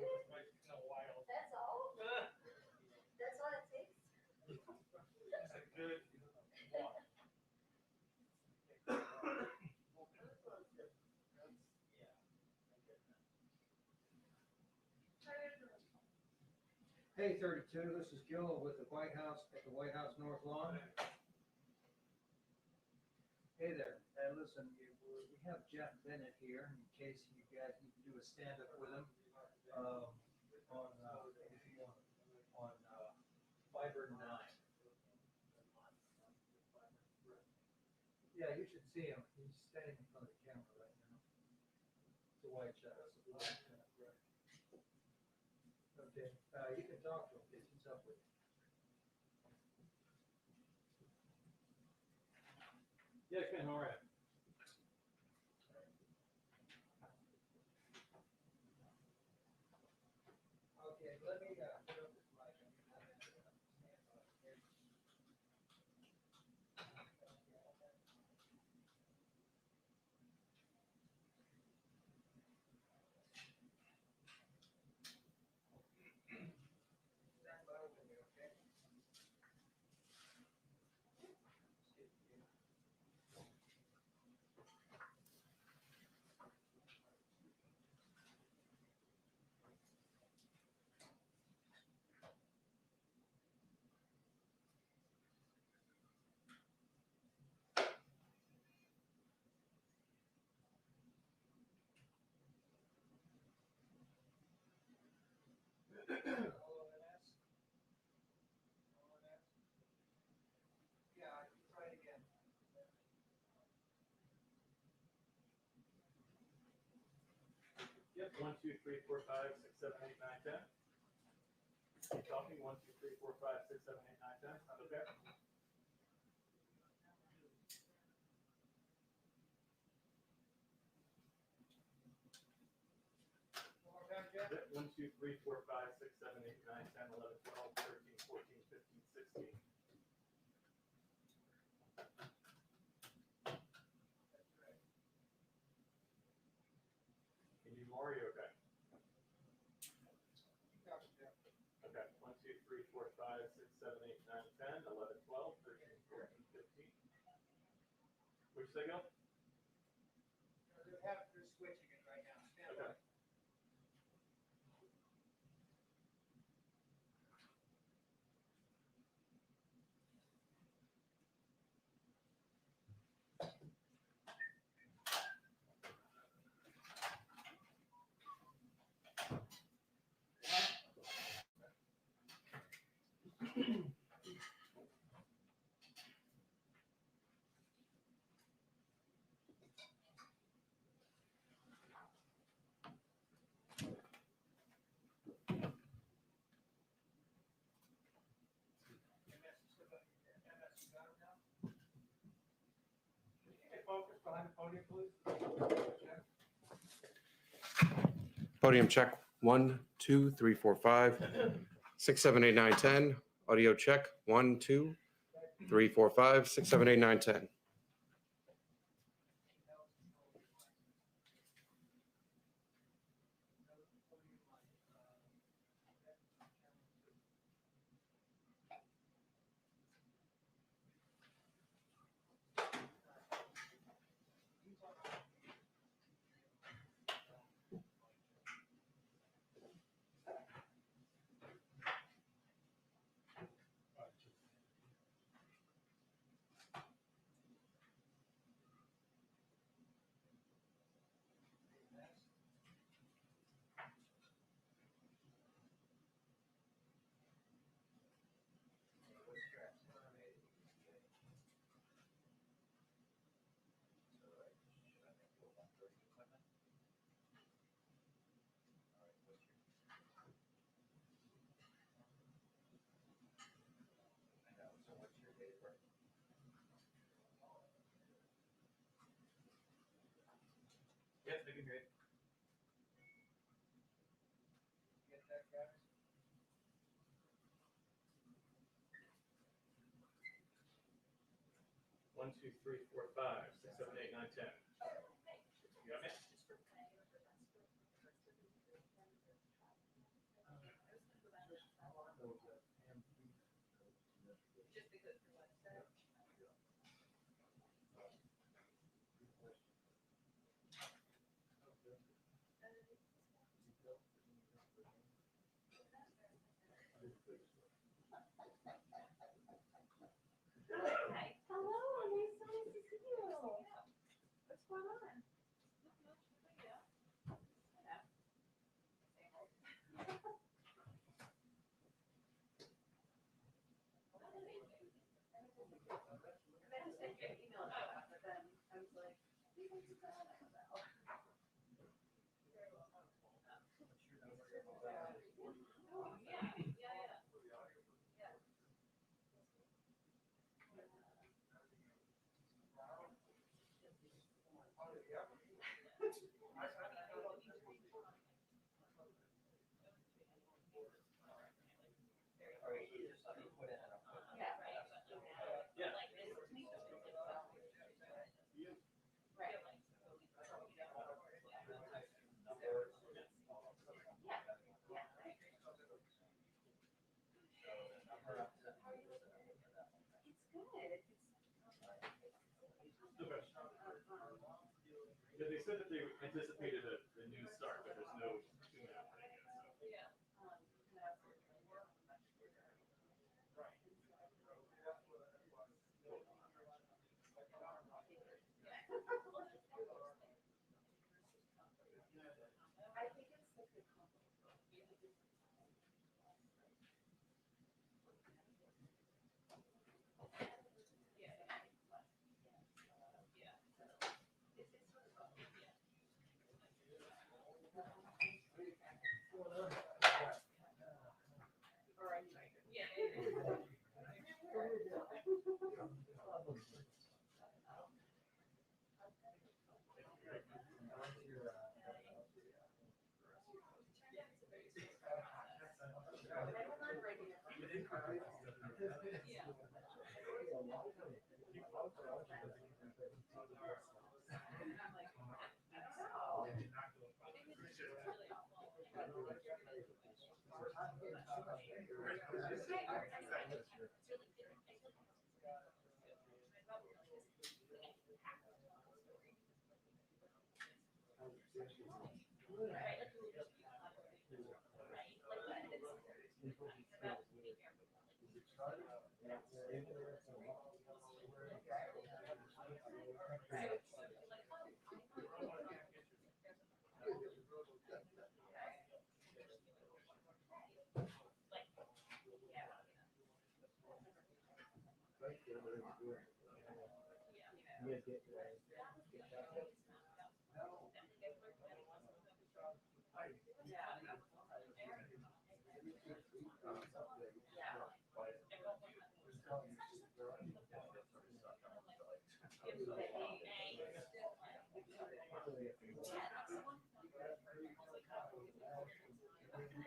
That's all? That's all it takes? That's a good one. Hey, 32, this is Gil with the White House at the White House North Lawn. Hey there, listen, we have Jeff Bennett here in case you guys need to do a stand-up with him on Fiber 9. Yeah, you should see him. He's standing in front of the camera right now. It's a white shot. Okay, you can talk to him because he's up with you. Yeah, Ken, all right. Okay, let me put up this mic. Stand by with me, okay? Yeah, try it again. Yep, 1, 2, 3, 4, 5, 6, 7, 8, 9, 10. Keep talking. 1, 2, 3, 4, 5, 6, 7, 8, 9, 10. Sound okay? One more time, Jeff. Yep, 1, 2, 3, 4, 5, 6, 7, 8, 9, 10, 11, 12, 13, 14, 15, 16. That's right. Can you more? Are you okay? Keep talking, Jeff. Okay. 1, 2, 3, 4, 5, 6, 7, 8, 9, 10, 11, 12, 13, 14, 15. Which say go? They're switching it right now. Stand by. Okay. Focus behind the podium, please. Podium check. 1, 2, 3, 4, 5, 6, 7, 8, 9, 10. Audio check. 1, 2, 3, 4, 5, 6, 7, 8, 9, 10. Yes, they can hear you. Get that, guys? One, two, three, four, 5, 6, 7, 8, 9, 10. You got me? Just because the website. Hi. Hello, nice to see you. What's going on? I just sent you an email about it, but then I was like, "Hey, what's going on about?" Oh, yeah. Yeah, right. Yeah. Like this to me just feels like right. Yeah, yeah, I agree. It's good. Yeah, they said that they anticipated a new start, but there's no human operating it. So. Yeah.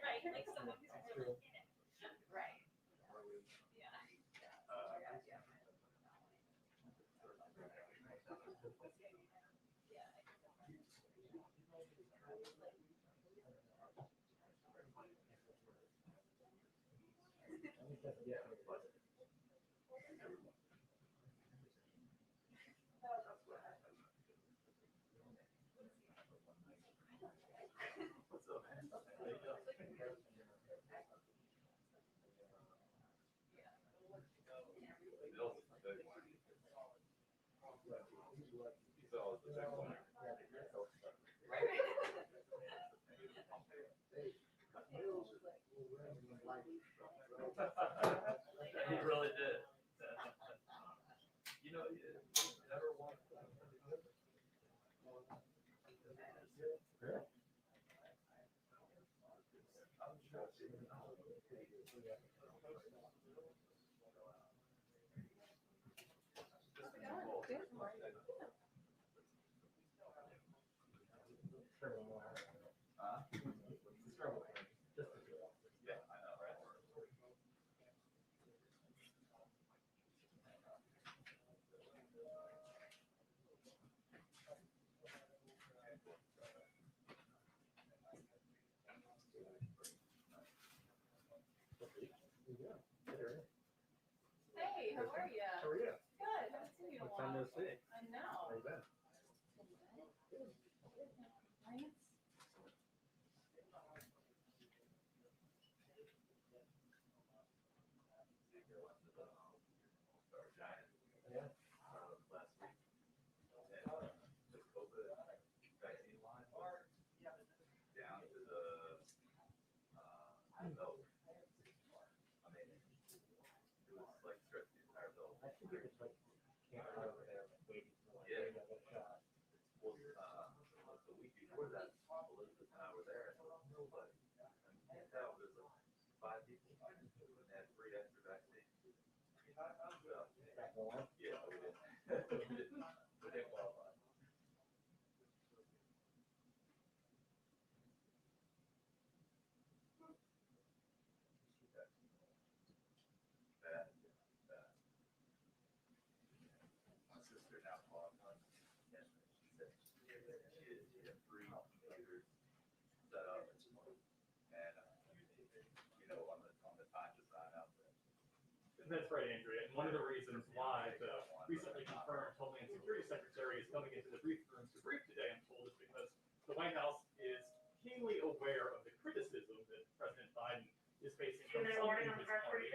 I think it's a good compliment. He really did. You know, never want. Yeah, I know, right? Hey, how are you? How are you? Good, haven't seen you in a Long time while. no see. I know. How you been? Right? Yeah. I think it was like camera over there, like waiting for like another shot. Back on. That's right, Andrea. And one of the reasons why the recently confirmed Homeland Security Secretary is coming into the brief room to brief today, I'm told, is because the White House is keenly aware of the criticism that President Biden is facing from some in his party.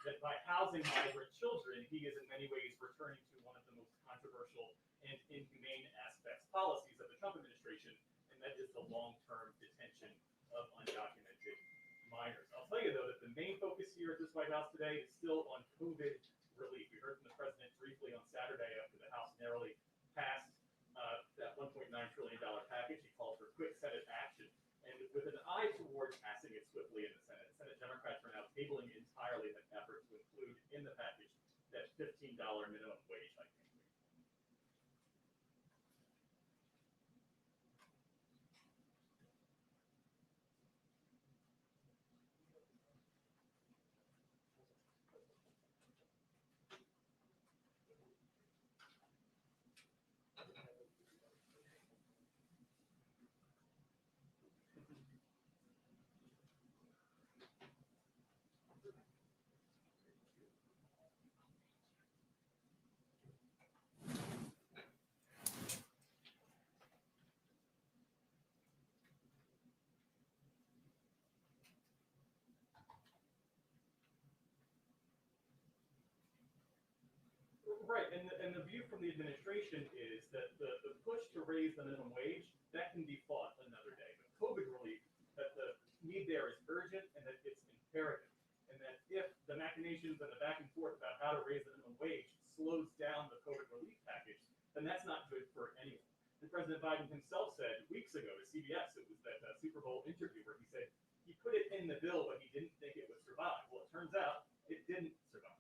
That by housing migrant children, he is in many ways returning to one of the most controversial and inhumane aspects policies of the Trump administration, and that is the long-term detention of undocumented minors. I'll tell you though that the main focus here at this White House today is still on COVID relief. We heard from the president briefly on Saturday after the House narrowly passed that $1.9 trillion package. He called for quick Senate action, and with an eye towards passing it swiftly in the Senate, Senate Democrats are now tabling entirely the effort to include in the package that $15 minimum wage hike. Right, and the view from the administration is that the push to raise the minimum wage, that can be fought another day. But COVID relief, that the need there is urgent and that it's imperative. And that if the machinations and the back and forth about how to raise the minimum wage slows down the COVID relief package, then that's not good for anyone. And President Biden himself said weeks ago to CBS, it was that Super Bowl interview where he said he put it in the bill, but he didn't think it would survive. Well, it turns out it didn't survive.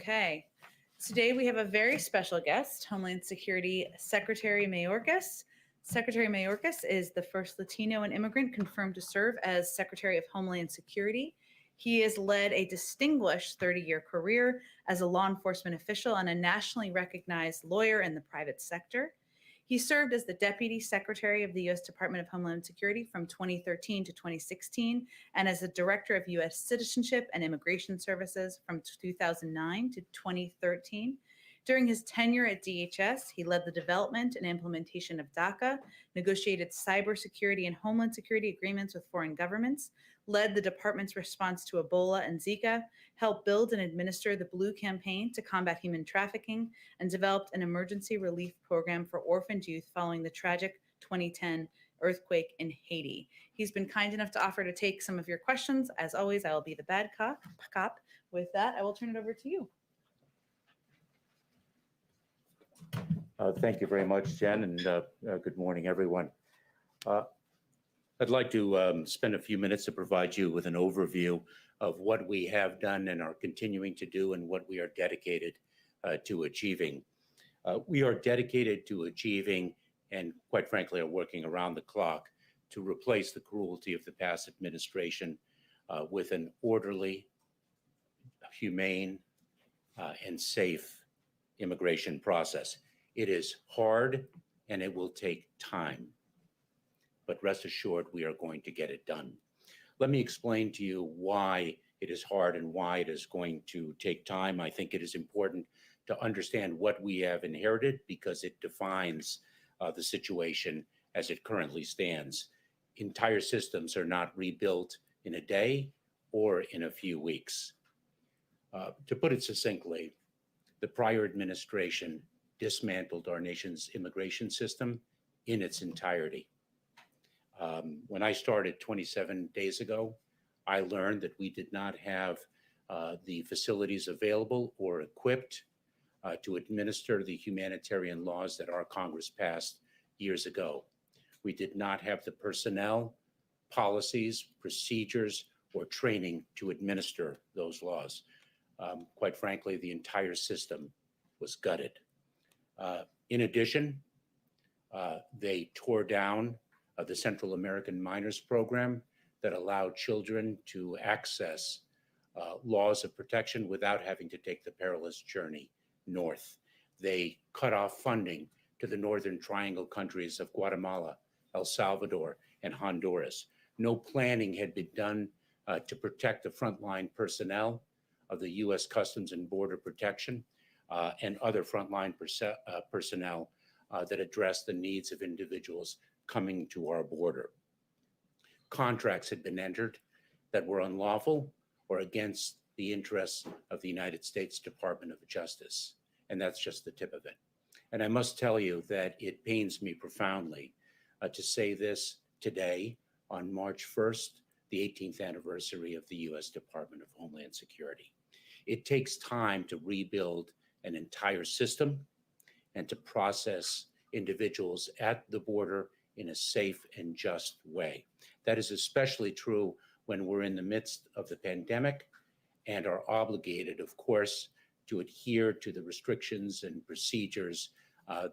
Okay. Today we have a very special guest, Homeland Security Secretary Mayorkas. Secretary Mayorkas is the first Latino and immigrant confirmed to serve as Secretary of Homeland Security. He has led a distinguished 30-year career as a law enforcement official and a nationally recognized lawyer in the private sector. He served as the Deputy Secretary of the U.S. Department of Homeland Security from 2013 to 2016 and as the Director of U.S. Citizenship and Immigration Services from 2009 to 2013. During his tenure at DHS, he led the development and implementation of DACA, negotiated cybersecurity and homeland security agreements with foreign governments, led the department's response to Ebola and Zika, helped build and administer the Blue Campaign to combat human trafficking, and developed an emergency relief program for orphaned youth following the tragic 2010 earthquake in Haiti. He's been kind enough to offer to take some of your questions. As always, I will be the bad cop. With that, I will turn it over to you. Thank you very much, Jen, and good morning, everyone. I'd like to spend a few minutes to provide you with an overview of what we have done and are continuing to do and what we are dedicated to achieving. We are dedicated to achieving and, quite frankly, are working around the clock to replace the cruelty of the past administration with an orderly, humane, and safe immigration process. It is hard and it will take time, but rest assured we are going to get it done. Let me explain to you why it is hard and why it is going to take time. I think it is important to understand what we have inherited because it defines the situation as it currently stands. Entire systems are not rebuilt in a day or in a few weeks. To put it succinctly, the prior administration dismantled our nation's immigration system in its entirety. When I started 27 days ago, I learned that we did not have the facilities available or equipped to administer the humanitarian laws that our Congress passed years ago. We did not have the personnel, policies, procedures, or training to administer those laws. Quite frankly, the entire system was gutted. In addition, they tore down the Central American Minors Program that allowed children to access laws of protection without having to take the perilous journey north. They cut off funding to the Northern Triangle countries of Guatemala, El Salvador, and Honduras. No planning had been done to protect the frontline personnel of the U.S. Customs and Border Protection and other frontline personnel that address the needs of individuals coming to our border. Contracts had been entered that were unlawful or against the interests of the United States Department of Justice. And that's just the tip of it. And I must tell you that it pains me profoundly to say this today on March 1st, the 18th anniversary of the U.S. Department of Homeland Security. It takes time to rebuild an entire system and to process individuals at the border in a safe and just way. That is especially true when we're in the midst of the pandemic and are obligated, of course, to adhere to the restrictions and procedures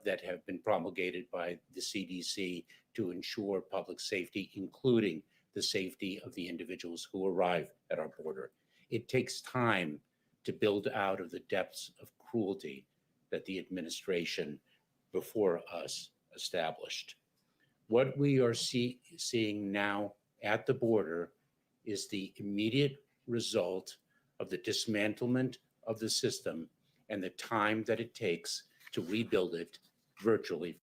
that have been promulgated by the CDC to ensure public safety, including the safety of the individuals who arrive at our border. It takes time to build out of the depths of cruelty that the administration before us established. What we are seeing now at the border is the immediate result of the dismantlement of the system and the time that it takes to rebuild it virtually.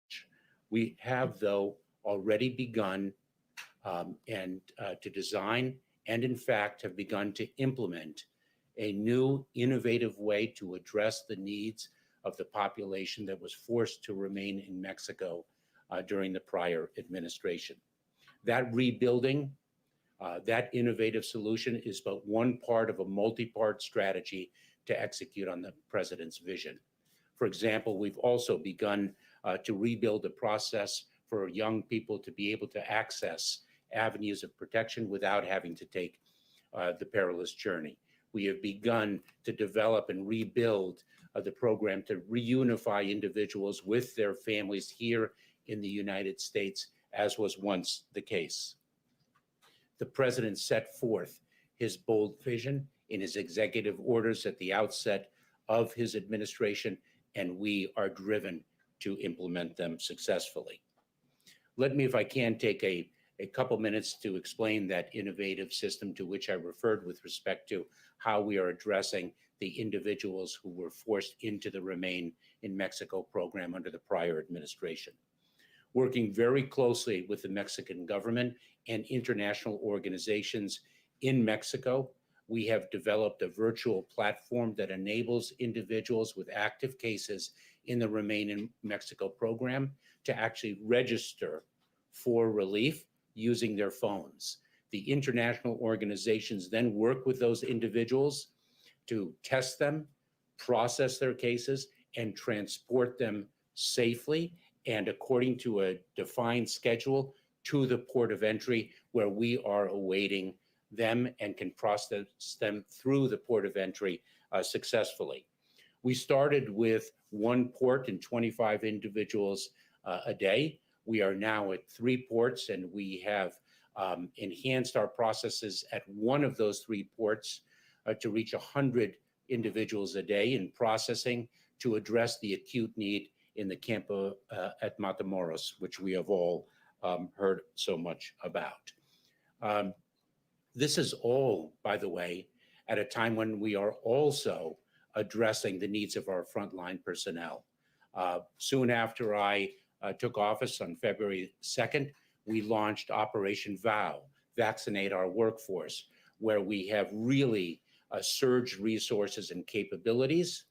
We have, though, already begun to design and, in fact, have begun to implement a new innovative way to address the needs of the population that was forced to remain in Mexico during the prior administration. That rebuilding, that innovative solution is but one part of a multi-part strategy to execute on the president's vision. For example, we've also begun to rebuild the process for young people to be able to access avenues of protection without having to take the perilous journey. we have begun to develop and rebuild the program to reunify individuals with their families here in the United States, as was once the case. The president set forth his bold vision in his executive orders at the outset of his administration, and we are driven to implement them successfully. Let me, if I can, take a couple minutes to explain that innovative system to which I referred with respect to how we are addressing the individuals who were forced into the Remain in Mexico program under the prior administration. Working very closely with the Mexican government and international organizations in Mexico, we have developed a virtual platform that enables individuals with active cases in the Remain in Mexico program to actually register for relief using their phones. The international organizations then work with those individuals to test them, process their cases, and transport them safely and according to a defined schedule to the port of entry, where we are awaiting them and can process them through the port of entry successfully. We started with one port and 25 individuals a day. We are now at 3 ports, and we have enhanced our processes at one of those 3 ports to reach 100 individuals a day in processing to address the acute need in the campo at Matamoros, which we have all heard so much about. This is all, by the way, at a time when we are also addressing the needs of our frontline personnel. Soon after I took office on February 2nd, we launched Operation VOW, Vaccinate Our Workforce, where we have really surged resources and capabilities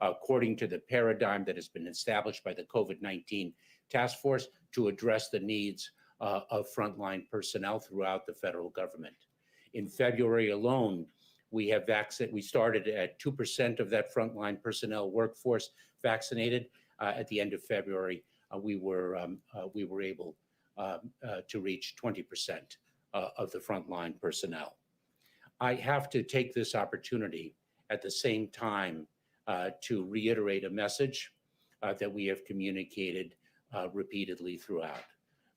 according to the paradigm that has been established by the COVID-19 task force to address the needs of frontline personnel throughout the federal government. In February alone, we started at 2% of that frontline personnel workforce vaccinated. At the end of February, we were able to reach 20% of the frontline personnel. I have to take this opportunity at the same time to reiterate a message that we have communicated repeatedly throughout,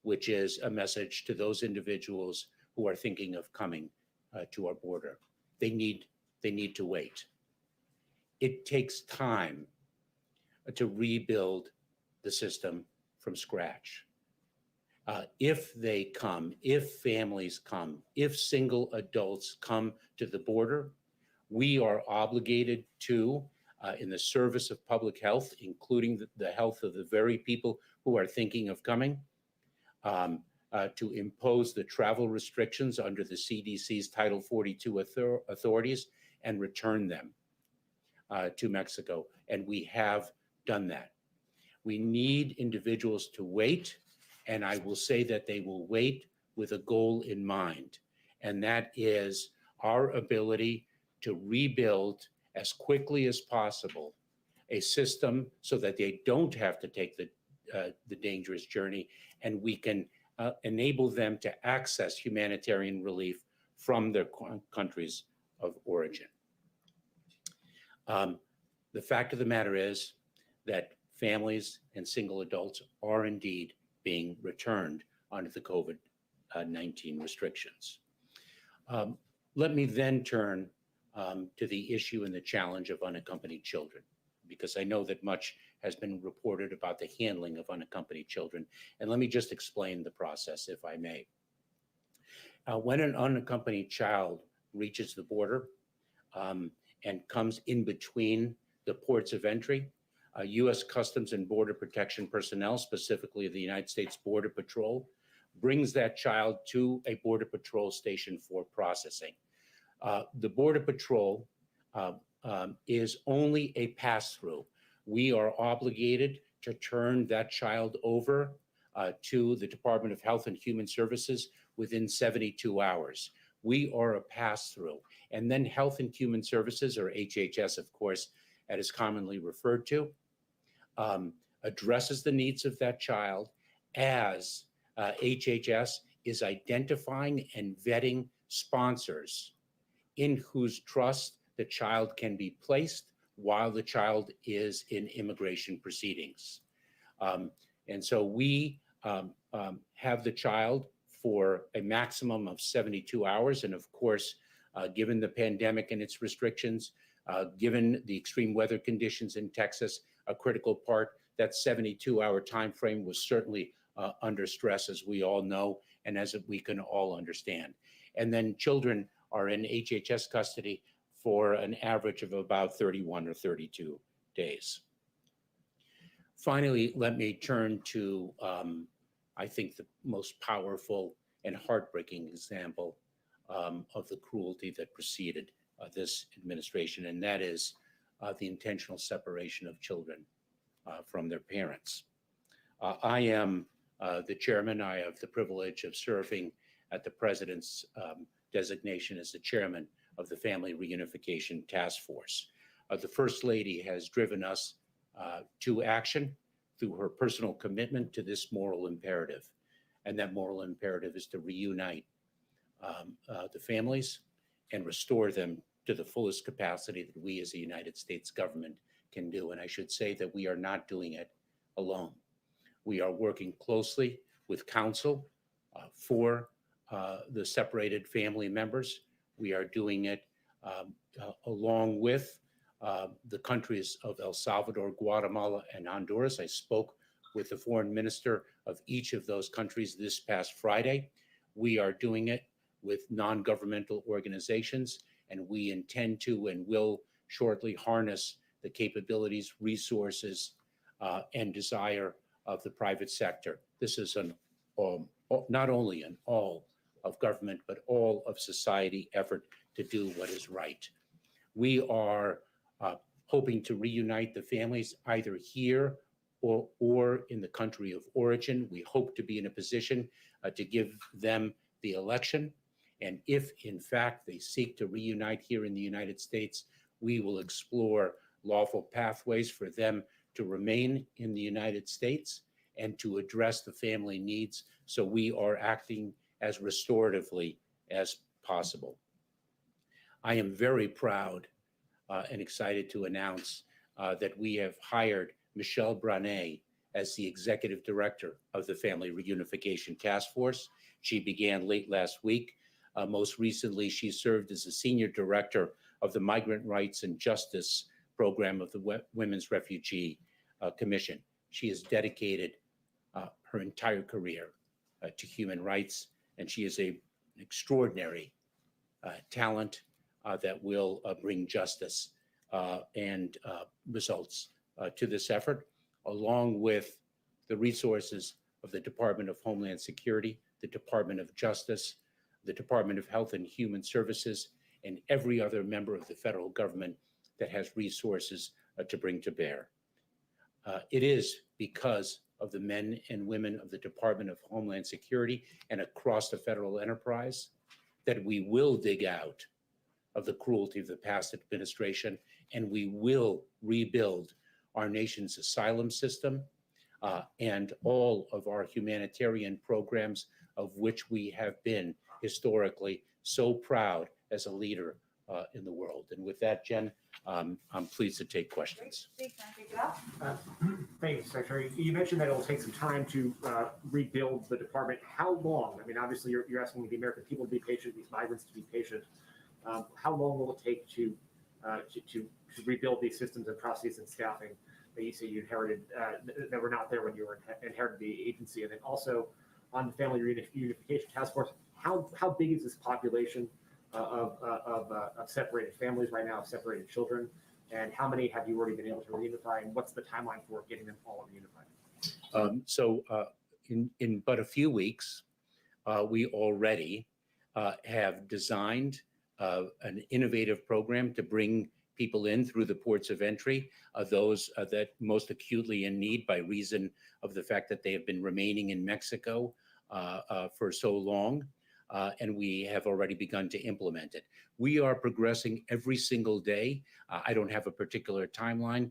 which is a message to those individuals who are thinking of coming to our border. They need to wait. It takes time to rebuild the system from scratch. If they come, if families come, if single adults come to the border, we are obligated to, in the service of public health, including the health of the very people who are thinking of coming, to impose the travel restrictions under the CDC's Title 42 authorities and return them to Mexico. And we have done that. We need individuals to wait, and I will say that they will wait with a goal in mind, and that is our ability to rebuild as quickly as possible a system so that they don't have to take the dangerous journey, and we can enable them to access humanitarian relief from their countries of origin. The fact of the matter is that families and single adults are indeed being returned under the COVID-19 restrictions. Let me then turn to the issue and the challenge of unaccompanied children, because I know that much has been reported about the handling of unaccompanied children. And let me just explain the process, if I may. When an unaccompanied child reaches the border and comes in between the ports of entry, U.S. Customs and Border Protection personnel, specifically the United States Border Patrol, brings that child to a Border Patrol station for processing. The Border Patrol is only a pass-through. We are obligated to turn that child over to the Department of Health and Human Services within 72 hours. We are a pass-through. And then Health and Human Services, or HHS, of course, as is commonly referred to, addresses the needs of that child as HHS is identifying and vetting sponsors in whose trust the child can be placed while the child is in immigration proceedings. And so we have the child for a maximum of 72 hours. And of course, given the pandemic and its restrictions, given the extreme weather conditions in Texas, a critical part, that 72-hour time frame was certainly under stress, as we all know, and as we can all understand. And then children are in HHS custody for an average of about 31 or 32 days. Finally, let me turn to, I think, the most powerful and heartbreaking example of the cruelty that preceded this administration, and that is the intentional separation of children from their parents. I am the chairman. I have the privilege of serving at the president's designation as the chairman of the Family Reunification Task Force. The First Lady has driven us to action through her personal commitment to this moral imperative. And that moral imperative is to reunite the families and restore them to the fullest capacity that we as the United States government can do. And I should say that we are not doing it alone. We are working closely with counsel for the separated family members. We are doing it along with the countries of El Salvador, Guatemala, and Honduras. I spoke with the foreign minister of each of those countries this past Friday. We are doing it with non-governmental organizations, and we intend to and will shortly harness the capabilities, resources, and desire of the private sector. This is not only an all of government, but all of society effort to do what is right. We are hoping to reunite the families either here or in the country of origin. We hope to be in a position to give them the election. And if, in fact, they seek to reunite here in the United States, we will explore lawful pathways for them to remain in the United States and to address the family needs. So we are acting as restoratively as possible. I am very proud and excited to announce that we have hired Michelle Branet as the executive director of the Family Reunification Task Force. She began late last week. Most recently, she served as the senior director of the Migrant Rights and Justice program of the Women's Refugee Commission. She has dedicated her entire career to human rights, and she is an extraordinary talent that will bring justice and results to this effort, along with the resources of the Department of Homeland Security, the Department of Justice, the Department of Health and Human Services, and every other member of the federal government that has resources to bring to bear. It is because of the men and women of the Department of Homeland Security and across the federal enterprise that we will dig out of the cruelty of the past administration, and we will rebuild our nation's asylum system and all of our humanitarian programs, of which we have been historically so proud as a leader in the world. And with that, Jen, I'm pleased to take questions. Thanks, Secretary. You mentioned that it will take some time to rebuild the department. How long? I mean, obviously, you're asking the American people to be patient, these migrants to be patient. How long will it take to rebuild these systems and processes and staffing that you say you inherited that were not there when you inherited the agency? And then also on the Family Reunification Task Force, how big is this population of separated families right now, of separated children? And how many have you already been able to reunify? And what's the timeline for getting them all reunified? In but a few weeks, we already have designed an innovative program to bring people in through the ports of entry, those that most acutely in need by reason of the fact that they have been remaining in Mexico for so long. And we have already begun to implement it. We are progressing every single day. I don't have a particular timeline,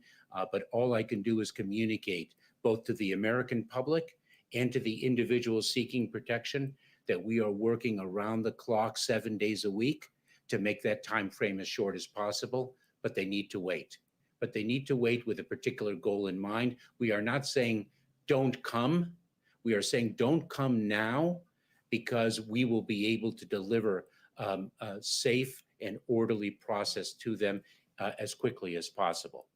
but all I can do is communicate both to the American public and to the individuals seeking protection that we are working around the clock 7 days a week to make that time frame as short as possible, but they need to wait. But they need to wait with a particular goal in mind. We are not saying don't come. We are saying don't come now, because we will be able to deliver a safe and orderly process to them as quickly as possible.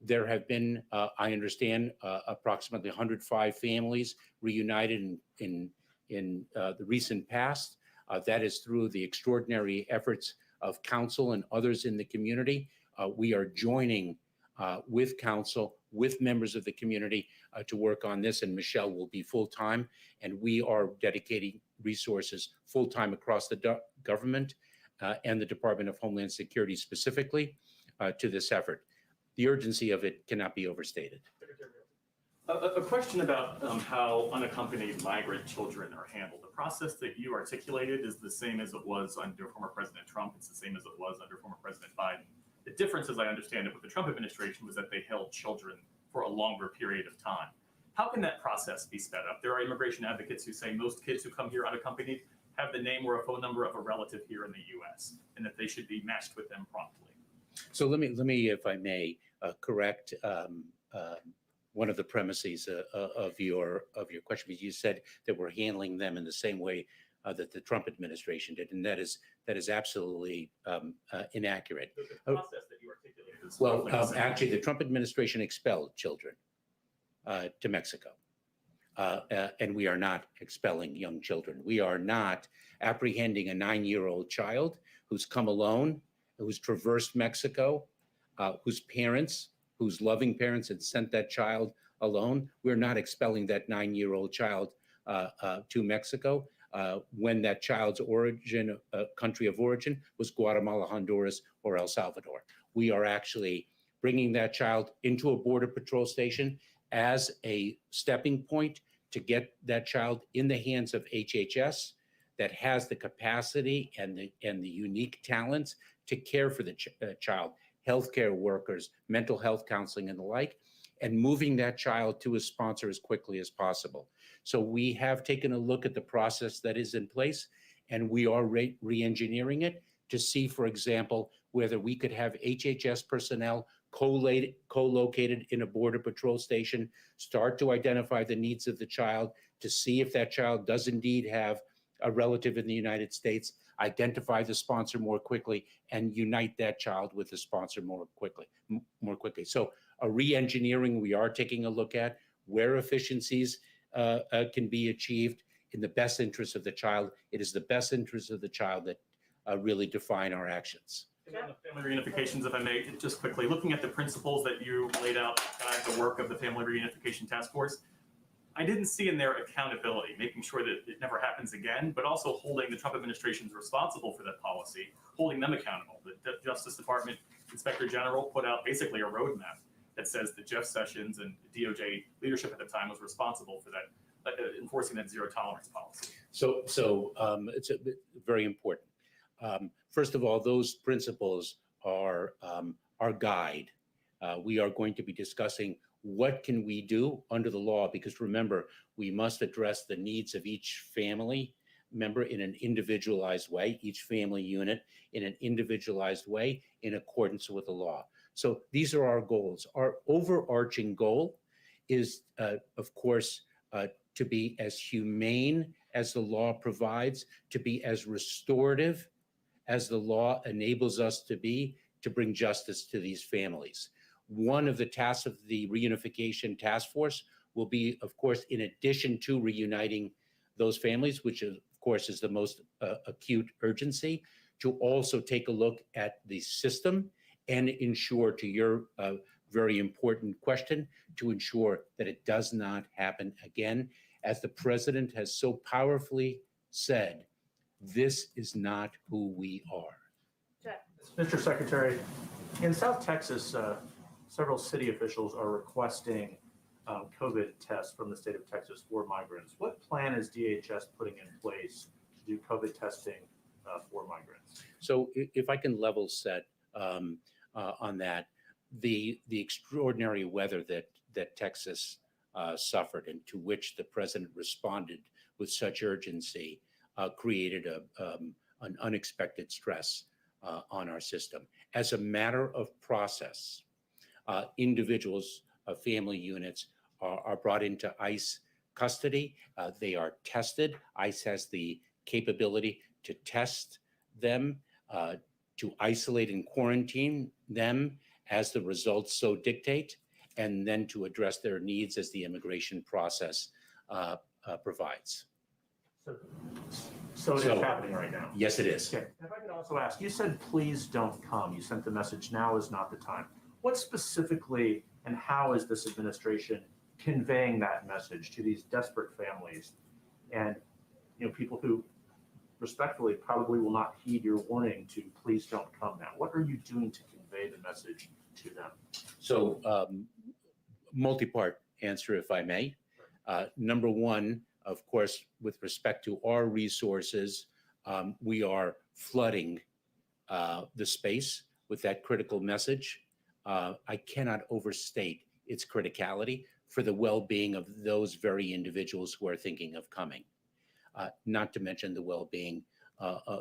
There have been, I understand, approximately 105 families reunited in the recent past. That is through the extraordinary efforts of council and others in the community. We are joining with council, with members of the community to work on this, and Michelle will be full-time, and we are dedicating resources full-time across the government and the Department of Homeland Security specifically to this effort. The urgency of it cannot be overstated. A question about how unaccompanied migrant children are handled. The process that you articulated is the same as it was under former President Trump. It's the same as it was under former President Biden. The difference, as I understand it, with the Trump administration was that they held children for a longer period of time. How can that process be sped up? There are immigration advocates who say most kids who come here unaccompanied have the name or a phone number of a relative here in the U.S. and that they should be matched with them promptly. So let me, if I may, correct one of the premises of your question. Because you said that we're handling them in the same way that the Trump administration did, and that is absolutely inaccurate. The process that you articulated is well, actually, the Trump administration expelled children to Mexico, and we are not expelling young children. We are not apprehending a 9-year-old child who's come alone, who's traversed Mexico, whose parents, whose loving parents had sent that child alone. We're not expelling that 9-year-old child to Mexico when that child's origin, country of origin, was Guatemala, Honduras, or El Salvador. We are actually bringing that child into a Border Patrol station as a stepping point to get that child in the hands of HHS that has the capacity and the unique talents to care for the child, healthcare workers, mental health counseling, and the like, and moving that child to a sponsor as quickly as possible. So we have taken a look at the process that is in place, and we are re-engineering it to see, for example, whether we could have HHS personnel co-located in a Border Patrol station, start to identify the needs of the child, to see if that child does indeed have a relative in the United States, identify the sponsor more quickly, and unite that child with the sponsor more quickly. So a re-engineering we are taking a look at where efficiencies can be achieved in the best interest of the child. It is the best interest of the child that really define our actions. On the family reunifications, if I may, just quickly, looking at the principles that you laid out, the work of the Family Reunification Task Force, I didn't see in there accountability, making sure that it never happens again, but also holding the Trump administration's responsible for that policy, holding them accountable. The Justice Department Inspector General put out basically a roadmap that says that Jeff Sessions and DOJ leadership at the time was responsible for that, enforcing that zero tolerance policy. So it's very important. First of all, those principles are our guide. We are going to be discussing what can we do under the law, because remember, we must address the needs of each family member in an individualized way, each family unit in an individualized way in accordance with the law. So these are our goals. Our overarching goal is, of course, to be as humane as the law provides, to be as restorative as the law enables us to be, to bring justice to these families. One of the tasks of the Reunification Task Force will be, of course, in addition to reuniting those families, which of course is the most acute urgency, to also take a look at the system and ensure, to your very important question, to ensure that it does not happen again. As the president has so powerfully said, this is not who we are. Mr. Secretary, in South Texas, several city officials are requesting COVID tests from the state of Texas for migrants. What plan is DHS putting in place to do COVID testing for migrants? So if I can level set on that, the extraordinary weather that Texas suffered and to which the president responded with such urgency created an unexpected stress on our system. As a matter of process, individuals, family units are brought into ICE custody. They are tested. ICE has the capability to test them, to isolate and quarantine them as the results so dictate, and then to address their needs as the immigration process provides. So it is happening right now? Yes, it is. Okay. If I could also ask, you said, please don't come. You sent the message, now is not the time. What specifically and how is this administration conveying that message to these desperate families and people who respectfully probably will not heed your warning to please don't come now? What are you doing to convey the message to them? So multi-part answer, if I may. Number one, of course, with respect to our resources, we are flooding the space with that critical message. I cannot overstate its criticality for the well-being of those very individuals who are thinking of coming, not to mention the well-being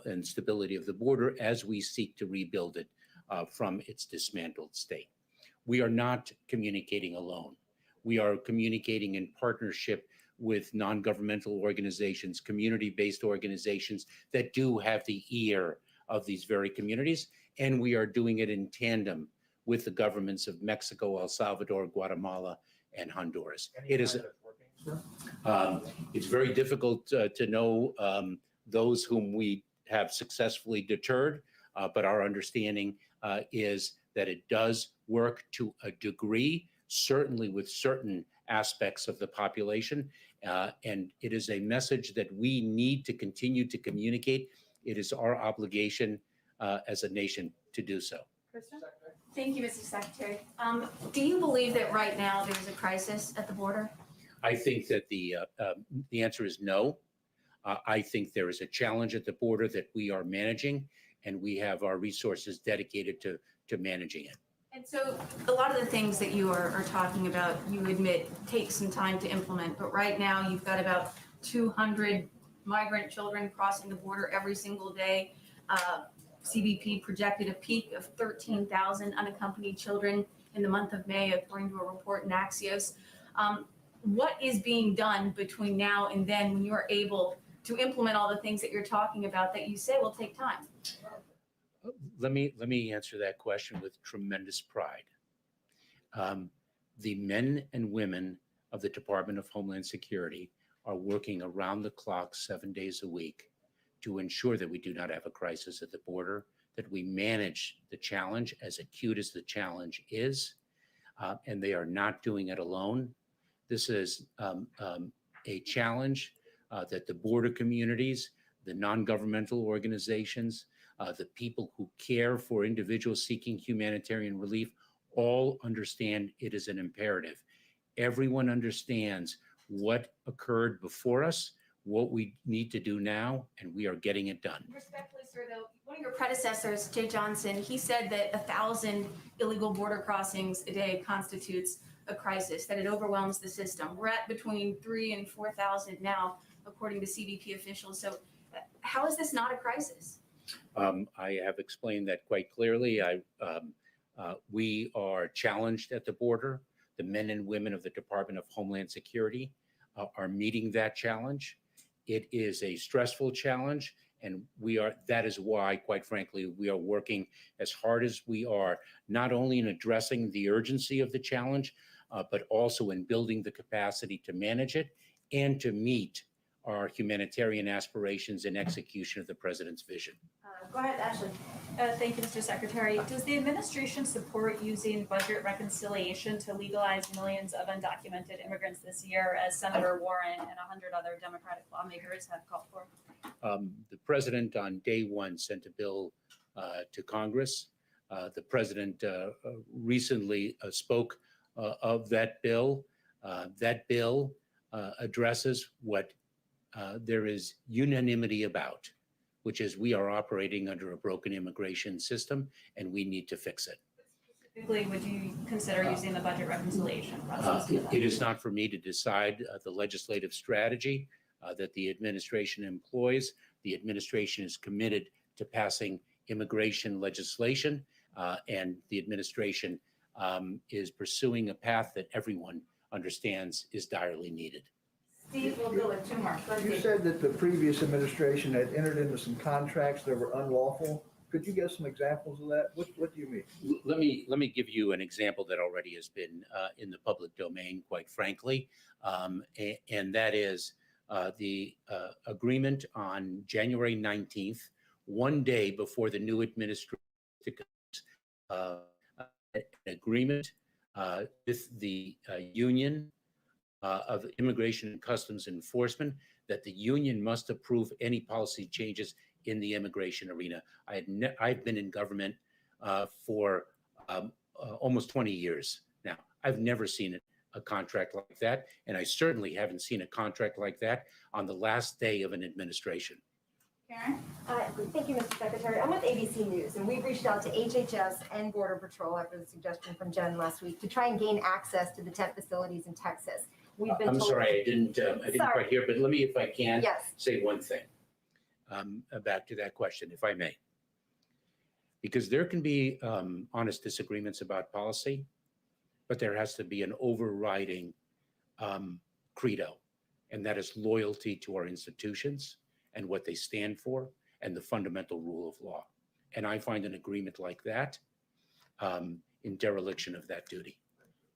and stability of the border as we seek to rebuild it from its dismantled state. We are not communicating alone. We are communicating in partnership with non-governmental organizations, community-based organizations that do have the ear of these very communities, and we are doing it in tandem with the governments of Mexico, El Salvador, Guatemala, and Honduras. It is. It's very difficult to know those whom we have successfully deterred, but our understanding is that it does work to a degree, certainly with certain aspects of the population, and it is a message that we need to continue to communicate. It is our obligation as a nation to do so. Kristen? Thank you, Mr. Secretary. Do you believe that right now there's a crisis at the border? I think that the answer is no. I think there is a challenge at the border that we are managing, and we have our resources dedicated to managing it. And so a lot of the things that you are talking about, you admit, take some time to implement. But right now you've got about 200 migrant children crossing the border every single day. CBP projected a peak of 13,000 unaccompanied children in the month of May, according to a report in Axios. What is being done between now and then when you're able to implement all the things that you're talking about that you say will take time? Let me answer that question with tremendous pride. The men and women of the Department of Homeland Security are working around the clock 7 days a week to ensure that we do not have a crisis at the border, that we manage the challenge as acute as the challenge is, and they are not doing it alone. This is a challenge that the border communities, the non-governmental organizations, the people who care for individuals seeking humanitarian relief all understand it is an imperative. Everyone understands what occurred before us, what we need to do now, and we are getting it done. Respectfully, sir, though, one of your predecessors, Jay Johnson, he said that 1,000 illegal border crossings a day constitutes a crisis, that it overwhelms the system. We're at between 3,000 and 4,000 now, according to CBP officials. So how is this not a crisis? I have explained that quite clearly. We are challenged at the border. The men and women of the Department of Homeland Security are meeting that challenge. It is a stressful challenge, and that is why, quite frankly, we are working as hard as we are, not only in addressing the urgency of the challenge, but also in building the capacity to manage it and to meet our humanitarian aspirations and execution of the president's vision. Go ahead, Ashley. Thank you, Mr. Secretary. Does the administration support using budget reconciliation to legalize millions of undocumented immigrants this year, as Senator Warren and 100 other Democratic lawmakers have called for? The president on day one sent a bill to Congress. The president recently spoke of that bill. That bill addresses what there is unanimity about, which is we are operating under a broken immigration system and we need to fix it. Specifically, would you consider using the budget reconciliation process? It is not for me to decide the legislative strategy that the administration employs. The administration is committed to passing immigration legislation, and the administration is pursuing a path that everyone understands is direly needed. Steve, we'll go with two more. You said that the previous administration had entered into some contracts that were unlawful. Could you give some examples of that? What do you mean? Let me give you an example that already has been in the public domain, quite frankly, and that is the agreement on January 19th, one day before the new administration, an agreement with the Union of Immigration and Customs Enforcement that the union must approve any policy changes in the immigration arena. I've been in government for almost 20 years now. I've never seen a contract like that, and I certainly haven't seen a contract like that on the last day of an administration. Karen? Thank you, Mr. Secretary. I'm with ABC News, and we've reached out to HHS and Border Patrol after the suggestion from Jen last week to try and gain access to the tent facilities in Texas. We've been I'm told. sorry, I didn't quite hear, but let me, if I can, Yes. say one thing back to that question, if I may. Because there can be honest disagreements about policy, but there has to be an overriding credo, and that is loyalty to our institutions and what they stand for and the fundamental rule of law. And I find an agreement like that in dereliction of that duty.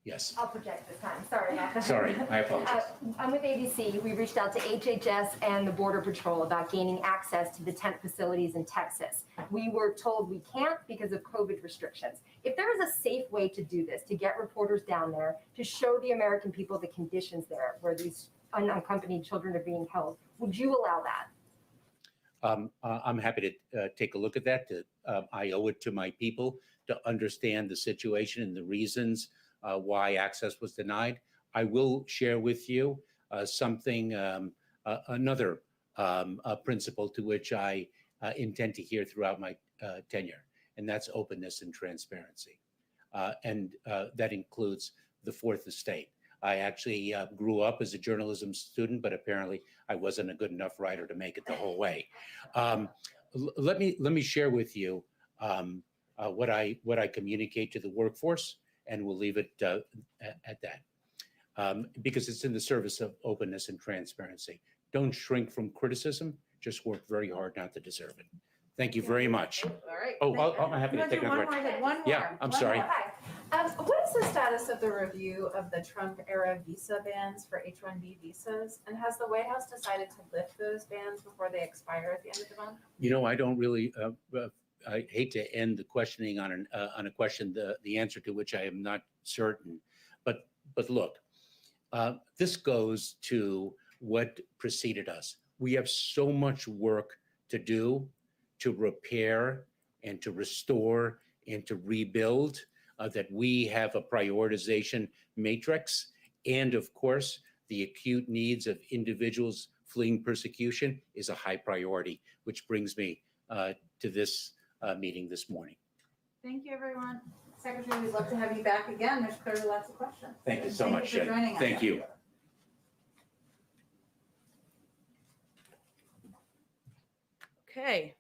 Yes. I'll project this time. Sorry about that. Sorry, I apologize. I'm with ABC. We reached out to HHS and the Border Patrol about gaining access to the tent facilities in Texas. We were told we can't because of COVID restrictions. If there is a safe way to do this, to get reporters down there, to show the American people the conditions there where these unaccompanied children are being held, would you allow that? I'm happy to take a look at that. I owe it to my people to understand the situation and the reasons why access was denied. I will share with you something, another principle to which I intend to adhere throughout my tenure, and that's openness and transparency. And that includes the Fourth Estate. I actually grew up as a journalism student, but apparently I wasn't a good enough writer to make it the whole way. Let me share with you what I communicate to the workforce, and we'll leave it at that, because it's in the service of openness and transparency. Don't shrink from criticism. Just work very hard not to deserve it. Thank you very much. All right. Oh, I'm happy to take another one. One more. Yeah, I'm sorry. What is the status of the review of the Trump-era visa bans for H-1B visas? And has the White House decided to lift those bans before they expire at the end of the month? You know, I don't really, I hate to end the questioning on a question, the answer to which I am not certain. But look, this goes to what preceded us. We have so much work to do to repair and to restore and to rebuild that we have a prioritization matrix. And of course, the acute needs of individuals fleeing persecution is a high priority, which brings me to this meeting this morning. Thank you, everyone. Secretary, we'd love to have you back again. There's clearly lots of questions. Thank you so much, Thank you for joining us. Thank you. Okay,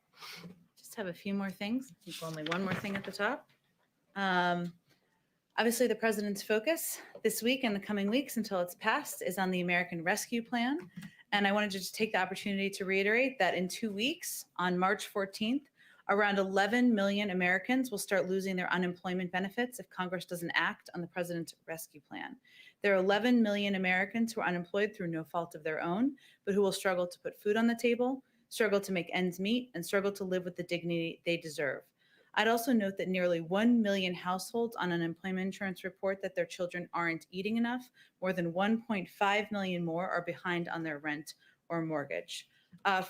just have a few more things. I think only one more thing at the top. Obviously, the president's focus this week and the coming weeks until it's passed is on the American Rescue Plan. And I wanted to just take the opportunity to reiterate that in 2 weeks, on March 14th, around 11 million Americans will start losing their unemployment benefits if Congress doesn't act on the president's rescue plan. There are 11 million Americans who are unemployed through no fault of their own, but who will struggle to put food on the table, struggle to make ends meet, and struggle to live with the dignity they deserve. I'd also note that nearly 1 million households on unemployment insurance report that their children aren't eating enough. More than 1.5 million more are behind on their rent or mortgage.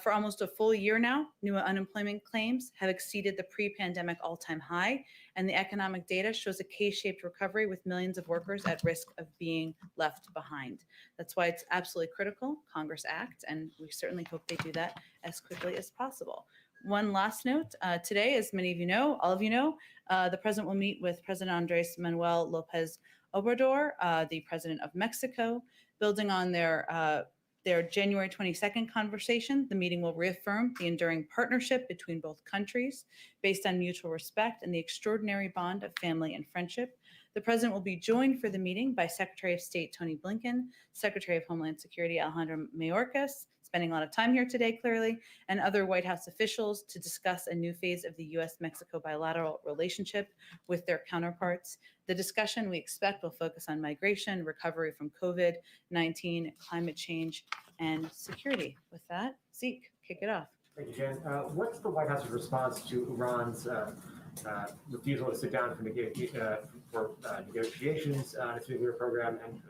For almost a full year now, new unemployment claims have exceeded the pre-pandemic all-time high, and the economic data shows a K-shaped recovery with millions of workers at risk of being left behind. That's why it's absolutely critical Congress act, and we certainly hope they do that as quickly as possible. One last note, today, as many of you know, all of you know, the president will meet with President Andres Manuel Lopez Obrador, the president of Mexico, building on their their January 22nd conversation, the meeting will reaffirm the enduring partnership between both countries based on mutual respect and the extraordinary bond of family and friendship. The president will be joined for the meeting by Secretary of State Tony Blinken, Secretary of Homeland Security Alejandro Mayorkas, spending a lot of time here today, clearly, and other White House officials to discuss a new phase of the U.S.-Mexico bilateral relationship with their counterparts. The discussion we expect will focus on migration, recovery from COVID-19, climate change, and security. With that, Zeke, kick it off. Thank you, Jen. What's the White House's response to Iran's refusal to sit down for negotiations on its nuclear program? And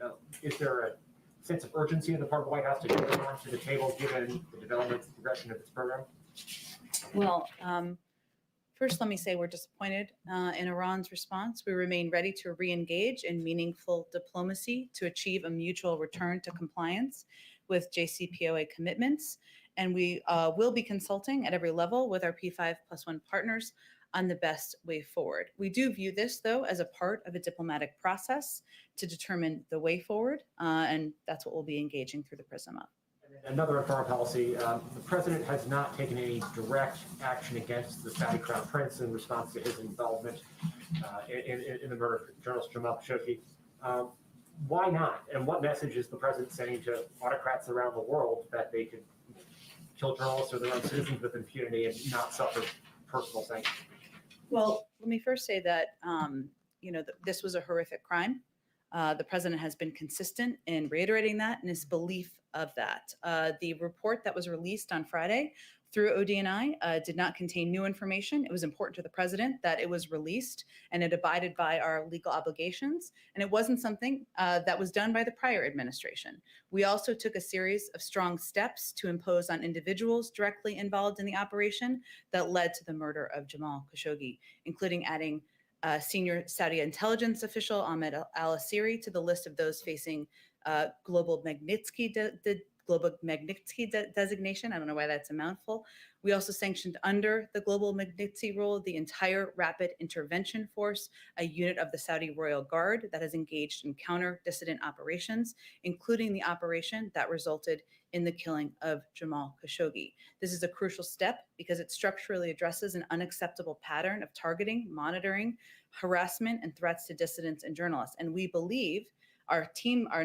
is there a sense of urgency on the part of the White House to get Iran to the table given the development and progression of its program? Well, first, let me say we're disappointed in Iran's response. We remain ready to re-engage in meaningful diplomacy to achieve a mutual return to compliance with JCPOA commitments. And we will be consulting at every level with our P5+1 partners on the best way forward. We do view this, though, as a part of a diplomatic process to determine the way forward, and that's what we'll be engaging through the prism of. Another on foreign policy, the president has not taken any direct action against the Saudi crown prince in response to his involvement in the murder of journalist Jamal Khashoggi. Why not? And what message is the president sending to autocrats around the world that they could kill journalists or their own citizens with impunity and not suffer personal sanctions? Well, let me first say that, this was a horrific crime. The president has been consistent in reiterating that and his belief of that. The report that was released on Friday through ODNI did not contain new information. It was important to the president that it was released and it abided by our legal obligations. And it wasn't something that was done by the prior administration. We also took a series of strong steps to impose on individuals directly involved in the operation that led to the murder of Jamal Khashoggi, including adding senior Saudi intelligence official Ahmed al-Asiri to the list of those facing global Magnitsky designation. I don't know why that's a mouthful. We also sanctioned under the global Magnitsky rule the entire Rapid Intervention Force, a unit of the Saudi Royal Guard that has engaged in counter-dissident operations, including the operation that resulted in the killing of Jamal Khashoggi. This is a crucial step because it structurally addresses an unacceptable pattern of targeting, monitoring, harassment, and threats to dissidents and journalists. And we believe, our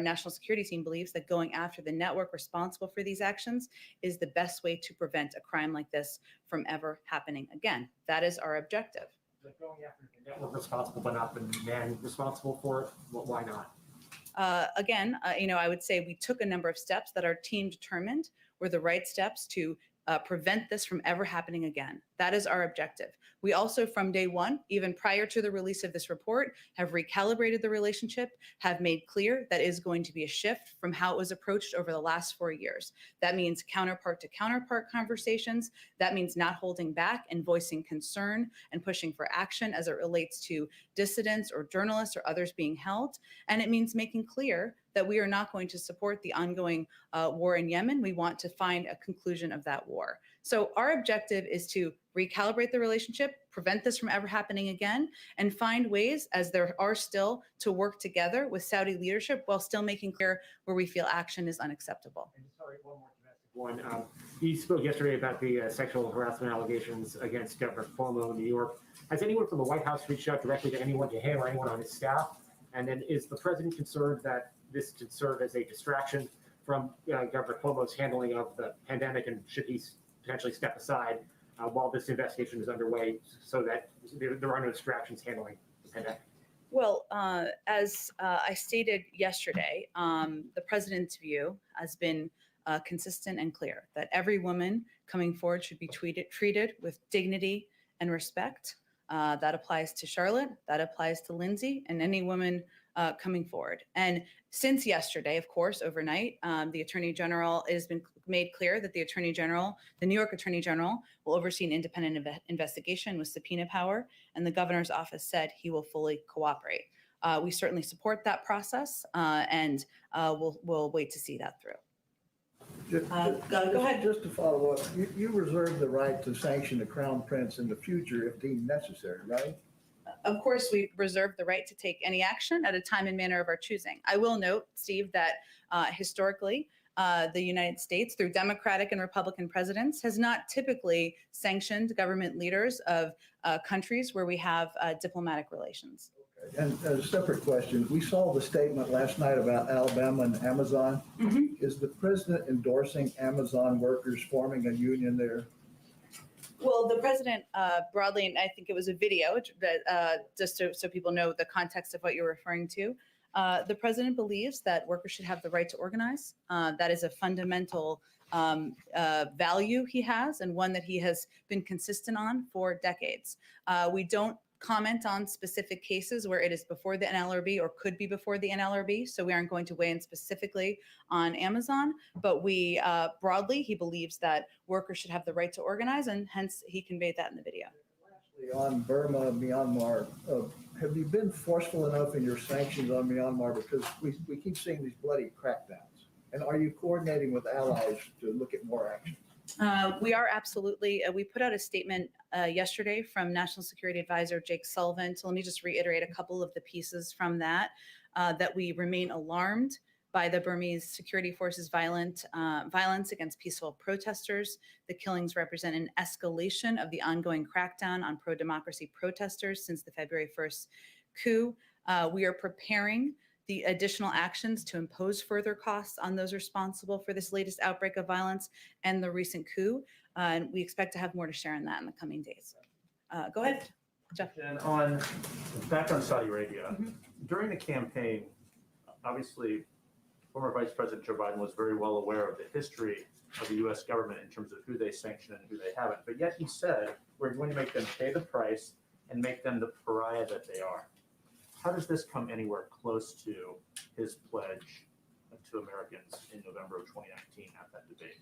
national security team believes that going after the network responsible for these actions is the best way to prevent a crime like this from ever happening again. That is our objective. But going after the network responsible but not the man responsible for it, why not? Again, I would say we took a number of steps that our team determined were the right steps to prevent this from ever happening again. That is our objective. We also, from day one, even prior to the release of this report, have recalibrated the relationship, have made clear that is going to be a shift from how it was approached over the last 4 years. That means counterpart to counterpart conversations. That means not holding back and voicing concern and pushing for action as it relates to dissidents or journalists or others being held. And it means making clear that we are not going to support the ongoing war in Yemen. We want to find a conclusion of that war. So our objective is to recalibrate the relationship, prevent this from ever happening again, and find ways, as there are still, to work together with Saudi leadership while still making clear where we feel action is unacceptable. And sorry, one more domestic one. You spoke yesterday about the sexual harassment allegations against Governor Cuomo in New York. Has anyone from the White House reached out directly to anyone, to him or anyone on his staff? And then is the president concerned that this could serve as a distraction from Governor Cuomo's handling of the pandemic, and should he potentially step aside while this investigation is underway so that there are no distractions handling the pandemic? Well, as I stated yesterday, the president's view has been consistent and clear that every woman coming forward should be treated with dignity and respect. That applies to Charlotte, that applies to Lindsay, and any woman coming forward. And since yesterday, of course, overnight, the Attorney General, it has been made clear that the New York Attorney General, will oversee an independent investigation with subpoena power, and the governor's office said he will fully cooperate. We certainly support that process, and we'll wait to see that through. Go ahead. Just to follow up, you reserve the right to sanction the Crown Prince in the future if deemed necessary, right? Of course, we reserve the right to take any action at a time and manner of our choosing. I will note, Steve, that historically, the United States, through Democratic and Republican presidents, has not typically sanctioned government leaders of countries where we have diplomatic relations. And a separate question, we saw the statement last night about Alabama and Amazon. Is the president endorsing Amazon workers forming a union there? Well, the president broadly, and I think it was a video that just so people know the context of what you're referring to. The president believes that workers should have the right to organize. That is a fundamental value he has, and one that he has been consistent on for decades. We don't comment on specific cases where it is before the NLRB or could be before the NLRB, so we aren't going to weigh in specifically on Amazon, but we broadly, he believes that workers should have the right to organize, and hence he conveyed that in the video. Lastly, on Burma, Myanmar, have you been forceful enough in your sanctions on Myanmar? Because we keep seeing these bloody crackdowns. And are you coordinating with allies to look at more action? We are absolutely. We put out a statement yesterday from National Security Advisor Jake Sullivan. So let me just reiterate a couple of the pieces from that, that we remain alarmed by the Burmese security forces' violence against peaceful protesters. The killings represent an escalation of the ongoing crackdown on pro-democracy protesters since the February 1st coup. We are preparing the additional actions to impose further costs on those responsible for this latest outbreak of violence and the recent coup. And we expect to have more to share on that in the coming days. Go ahead, Jeff. And back on Saudi Arabia, during the campaign, obviously, former Vice President Joe Biden was very well aware of the history of the U.S. government in terms of who they sanction and who they haven't. But yet he said, we're going to make them pay the price and make them the pariah that they are. How does this come anywhere close to his pledge to Americans in November of 2019 at that debate?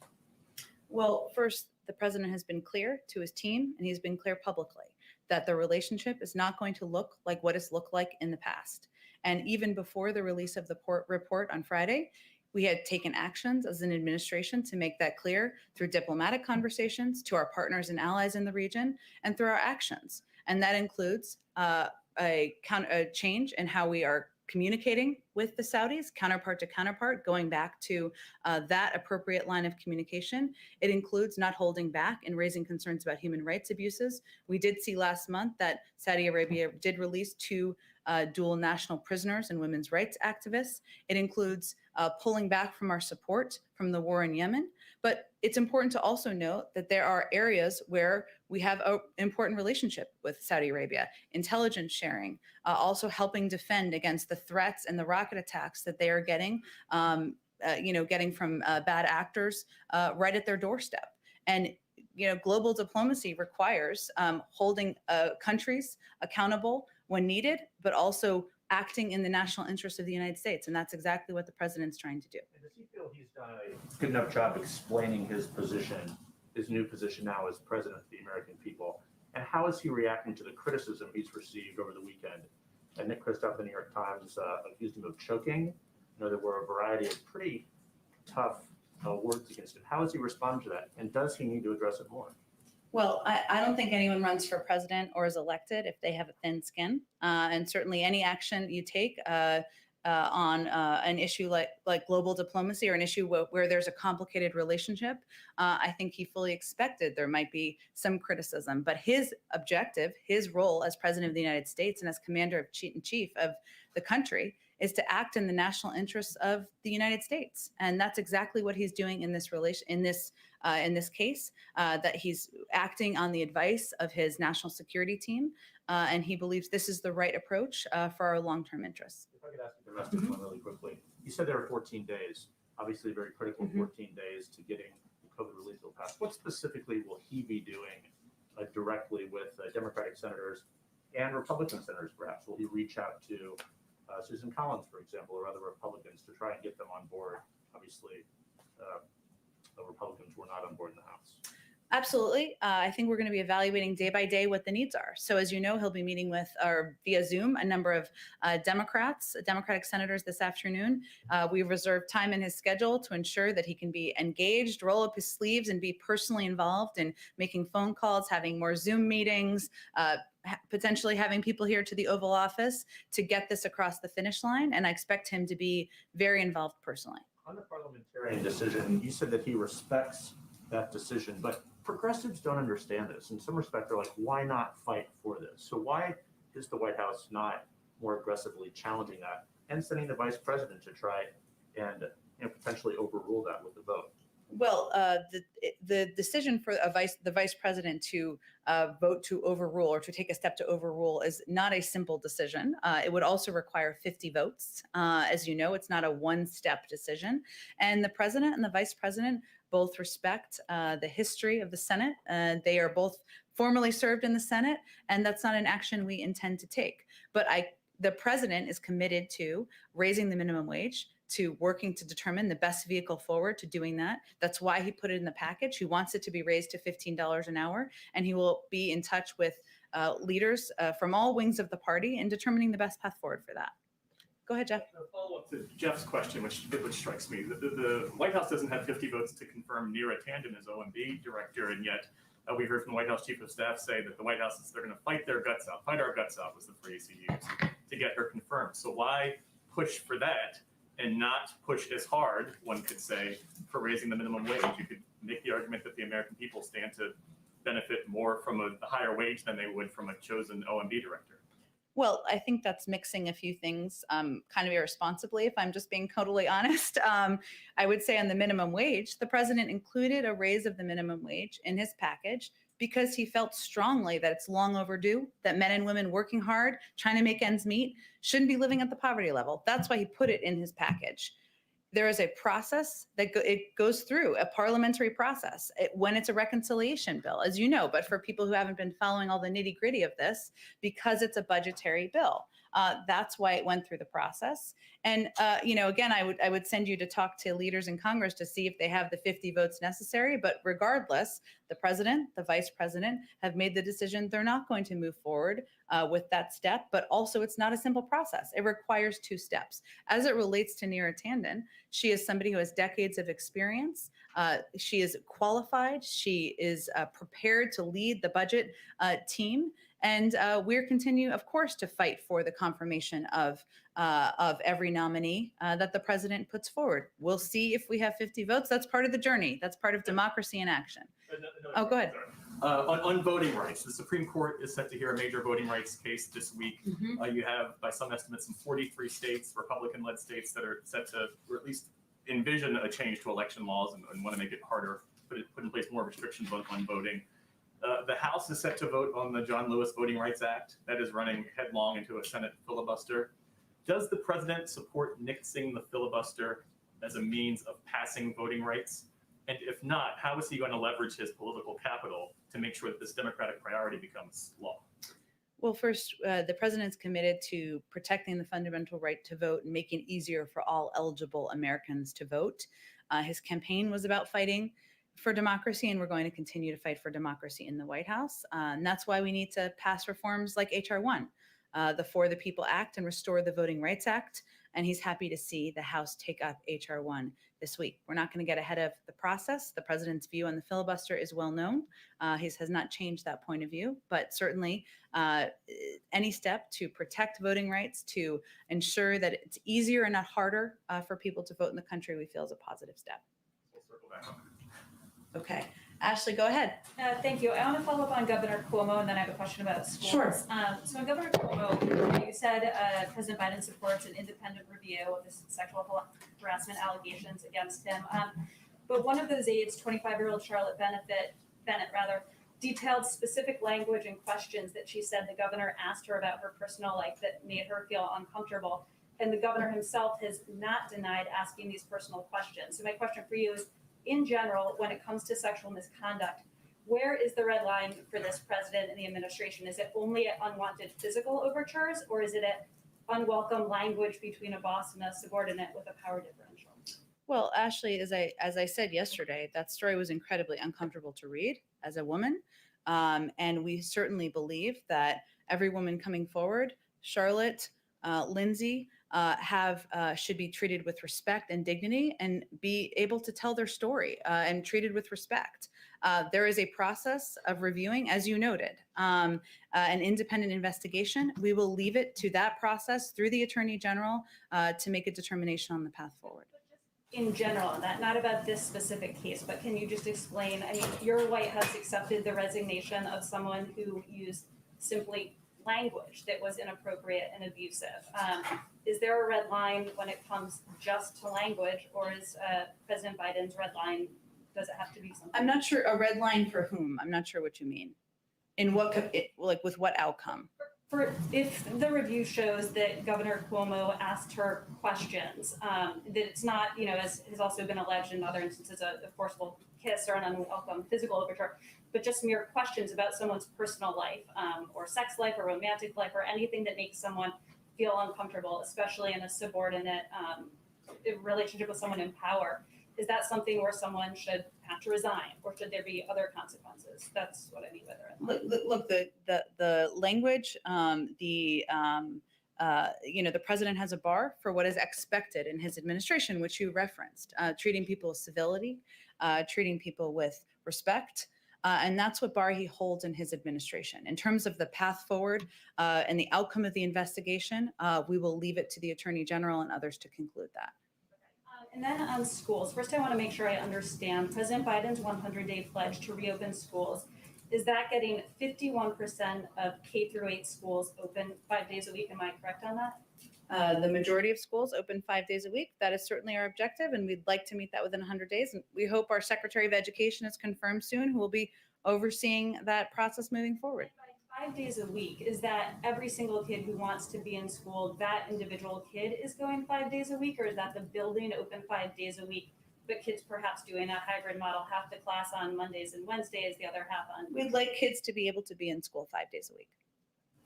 Well, first, the president has been clear to his team, and he's been clear publicly that the relationship is not going to look like what it's looked like in the past. And even before the release of the report on Friday, we had taken actions as an administration to make that clear through diplomatic conversations to our partners and allies in the region and through our actions. And that includes a change in how we are communicating with the Saudis, counterpart to counterpart, going back to that appropriate line of communication. It includes not holding back and raising concerns about human rights abuses. We did see last month that Saudi Arabia did release 2 dual national prisoners and women's rights activists. It includes pulling back from our support from the war in Yemen. But it's important to also note that there are areas where we have an important relationship with Saudi Arabia, intelligence sharing, also helping defend against the threats and the rocket attacks that they are getting, getting from bad actors right at their doorstep. And global diplomacy requires holding countries accountable when needed, but also acting in the national interest of the United States. And that's exactly what the president's trying to do. And does he feel he's done a good enough job explaining his position, his new position now as president of the American people? And how is he reacting to the criticism he's received over the weekend? And Nick Kristof, the New York Times, accused him of choking. There were a variety of pretty tough words against him. How has he responded to that? And does he need to address it more? Well, I don't think anyone runs for president or is elected if they have a thin skin. And certainly any action you take on an issue like global diplomacy or an issue where there's a complicated relationship, I think he fully expected there might be some criticism. But his objective, his role as president of the United States and as commander in chief of the country is to act in the national interests of the United States. And that's exactly what he's doing in this case, that he's acting on the advice of his national security team. And he believes this is the right approach for our long-term interests. If I could ask a domestic one really quickly. You said there were 14 days, obviously very critical 14 days to getting the COVID relief bill passed. What specifically will he be doing directly with Democratic senators and Republican senators, perhaps? Will he reach out to Susan Collins, for example, or other Republicans to try and get them on board? Obviously, the Republicans were not on board in the House. Absolutely. I think we're going to be evaluating day by day what the needs are. So as you know, he'll be meeting with, or via Zoom, a number of Democratic senators this afternoon. We've reserved time in his schedule to ensure that he can be engaged, roll up his sleeves, and be personally involved in making phone calls, having more Zoom meetings, potentially having people here to the Oval Office to get this across the finish line. And I expect him to be very involved personally. On the parliamentarian decision, you said that he respects that decision, but progressives don't understand this. In some respect, they're like, why not fight for this? So why is the White House not more aggressively challenging that and sending the vice president to try and potentially overrule that with the vote? Well, the decision for the vice president to vote to overrule or to take a step to overrule is not a simple decision. It would also require 50 votes. As you know, it's not a one-step decision. And the president and the vice president both respect the history of the Senate. They are both formally served in the Senate, and that's not an action we intend to take. But the president is committed to raising the minimum wage, to working to determine the best vehicle forward to doing that. That's why he put it in the package. He wants it to be raised to $15 an hour, and he will be in touch with leaders from all wings of the party in determining the best path forward for that. Go ahead, Jeff. A follow-up to Jeff's question, which strikes me. The White House doesn't have 50 votes to confirm Neera Tanden as OMB director, and yet we heard from the White House Chief of Staff say that the White House they're going to fight their guts out. Fight our guts out was the phrase he used to get her confirmed. So why push for that and not push as hard, one could say, for raising the minimum wage? You could make the argument that the American people stand to benefit more from a higher wage than they would from a chosen OMB director. Well, I think that's mixing a few things kind of irresponsibly, if I'm just being totally honest. I would say on the minimum wage, the president included a raise of the minimum wage in his package because he felt strongly that it's long overdue, that men and women working hard, trying to make ends meet, shouldn't be living at the poverty level. That's why he put it in his package. There is a process that it goes through, a parliamentary process when it's a reconciliation bill, as you know, but for people who haven't been following all the nitty gritty of this, because it's a budgetary bill. That's why it went through the process. And, again, I would send you to talk to leaders in Congress to see if they have the 50 votes necessary. But regardless, the president, the vice president have made the decision they're not going to move forward with that step. But also, it's not a simple process. It requires 2 steps. As it relates to Neera Tanden, she is somebody who has decades of experience. She is qualified. She is prepared to lead the budget team. And we're continue, of course, to fight for the confirmation of every nominee that the president puts forward. We'll see if we have 50 votes. That's part of the journey. That's part of democracy in action. Oh, go ahead. On voting rights, the Supreme Court is set to hear a major voting rights case this week. You have, by some estimates, some 43 states, Republican-led states, that are set to, or at least envision a change to election laws and want to make it harder, put in place more restrictions on voting. The House is set to vote on the John Lewis Voting Rights Act that is running headlong into a Senate filibuster. Does the president support nixing the filibuster as a means of passing voting rights? And if not, how is he going to leverage his political capital to make sure that this democratic priority becomes law? Well, first, the president's committed to protecting the fundamental right to vote and making it easier for all eligible Americans to vote. His campaign was about fighting for democracy, and we're going to continue to fight for democracy in the White House. And that's why we need to pass reforms like H.R. 1, the For the People Act, and restore the Voting Rights Act. And he's happy to see the House take up H.R. 1 this week. We're not going to get ahead of the process. The president's view on the filibuster is well known. He has not changed that point of view, but certainly any step to protect voting rights, to ensure that it's easier and not harder for people to vote in the country, we feel is a positive step. We'll circle back on that. Okay. Ashley, go ahead. Thank you. I want to follow up on Governor Cuomo, and then I have a question about schools. Sure. So on Governor Cuomo, you said President Biden supports an independent review of the sexual harassment allegations against him. But one of those aides, 25-year-old Charlotte Bennett, detailed specific language and questions that she said the governor asked her about her personal life that made her feel uncomfortable. And the governor himself has not denied asking these personal questions. So my question for you is, in general, when it comes to sexual misconduct, where is the red line for this president and the administration? Is it only at unwanted physical overtures, or is it at unwelcome language between a boss and a subordinate with a power differential? Well, Ashley, as I said yesterday, that story was incredibly uncomfortable to read as a woman. And we certainly believe that every woman coming forward, Charlotte, Lindsay, should be treated with respect and dignity and be able to tell their story and treated with respect. There is a process of reviewing, as you noted, an independent investigation. We will leave it to that process through the Attorney General to make a determination on the path forward. in general, not about this specific case, but can you just explain, I mean, your White House accepted the resignation of someone who used simply language that was inappropriate and abusive. Is there a red line when it comes just to language, or is President Biden's red line, does it have to be something? I'm not sure, a red line for whom? I'm not sure what you mean. In what, like with what outcome? For if the review shows that Governor Cuomo asked her questions, that it's not, you know, as has also been alleged in other instances, a forceful kiss or an unwelcome physical overture, but just mere questions about someone's personal life, or sex life or romantic life or anything that makes someone feel uncomfortable, especially in a subordinate relationship with someone in power. Is that something where someone should have to resign, or should there be other consequences? That's what I mean by the red line. Look, the language, you know, the president has a bar for what is expected in his administration, which you referenced, treating people with civility, treating people with respect. And that's what bar he holds in his administration. In terms of the path forward and the outcome of the investigation, we will leave it to the Attorney General and others to conclude that. And then on schools, first I want to make sure I understand President Biden's 100-day pledge to reopen schools. Is that getting 51% of K through 8 schools open 5 days a week? Am I correct on that? The majority of schools open 5 days a week. That is certainly our objective, and we'd like to meet that within 100 days. And we hope our Secretary of Education is confirmed soon, who will be overseeing that process moving forward. By 5 days a week, is that every single kid who wants to be in school, that individual kid is going 5 days a week, or is that the building open 5 days a week, but kids perhaps doing a hybrid model, half the class on Mondays and Wednesdays, the other half on? We'd like kids to be able to be in school 5 days a week.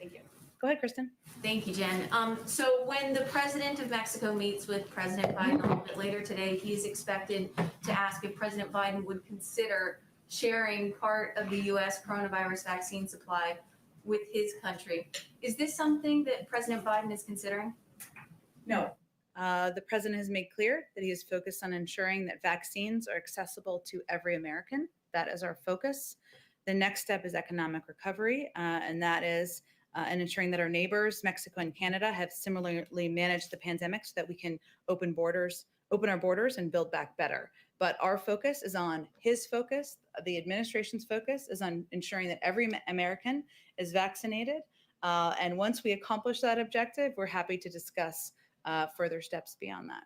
Thank you. Go ahead, Kristen. Thank you, Jen. So when the president of Mexico meets with President Biden a little bit later today, he is expected to ask if President Biden would consider sharing part of the U.S. coronavirus vaccine supply with his country. Is this something that President Biden is considering? No. The president has made clear that he is focused on ensuring that vaccines are accessible to every American. That is our focus. The next step is economic recovery, and that is and ensuring that our neighbors, Mexico and Canada, have similarly managed the pandemic so that we can open our borders and build back better. But our focus is on his focus. The administration's focus is on ensuring that every American is vaccinated. And once we accomplish that objective, we're happy to discuss further steps beyond that.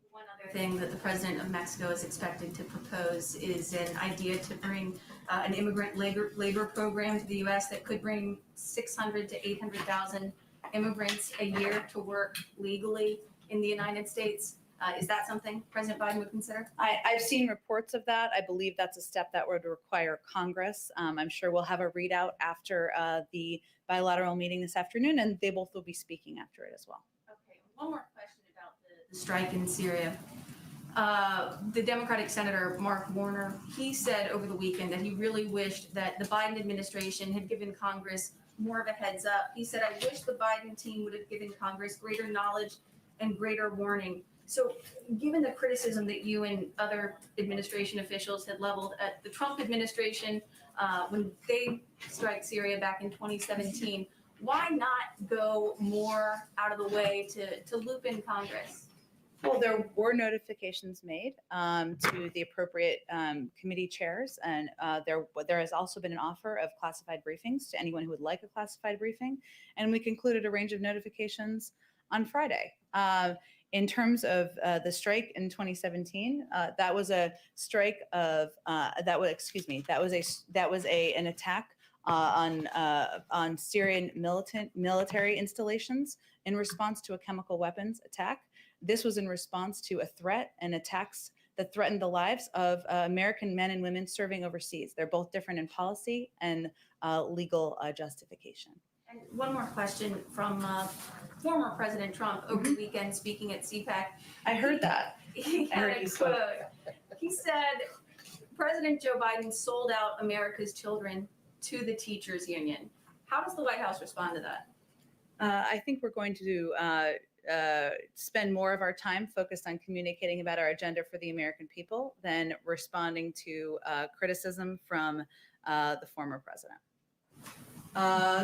One other thing that the president of Mexico is expected to propose is an idea to bring an immigrant labor program to the U.S. that could bring 600 to 800,000 immigrants a year to work legally in the United States. Is that something President Biden would consider? I've seen reports of that. I believe that's a step that would require Congress. I'm sure we'll have a readout after the bilateral meeting this afternoon, and they both will be speaking after it as well. Okay, one more question about the strike in Syria. The Democratic Senator Mark Warner, he said over the weekend that he really wished that the Biden administration had given Congress more of a heads up. He said, I wish the Biden team would have given Congress greater knowledge and greater warning. So given the criticism that you and other administration officials had leveled at the Trump administration when they struck Syria back in 2017, why not go more out of the way to loop in Congress? Well, there were notifications made to the appropriate committee chairs, and there has also been an offer of classified briefings to anyone who would like a classified briefing, and we concluded a range of notifications on Friday. In terms of the strike in 2017, that was a strike of an attack on Syrian military installations in response to a chemical weapons attack. This was in response to a threat and attacks that threatened the lives of American men and women serving overseas. They're both different in policy and legal justification. And one more question from former President Trump over the weekend speaking at CPAC. I heard that. He I had heard a you spoke. quote. He said, President Joe Biden sold out America's children to the teachers union. How does the White House respond to that? I think we're going to spend more of our time focused on communicating about our agenda for the American people than responding to criticism from the former president.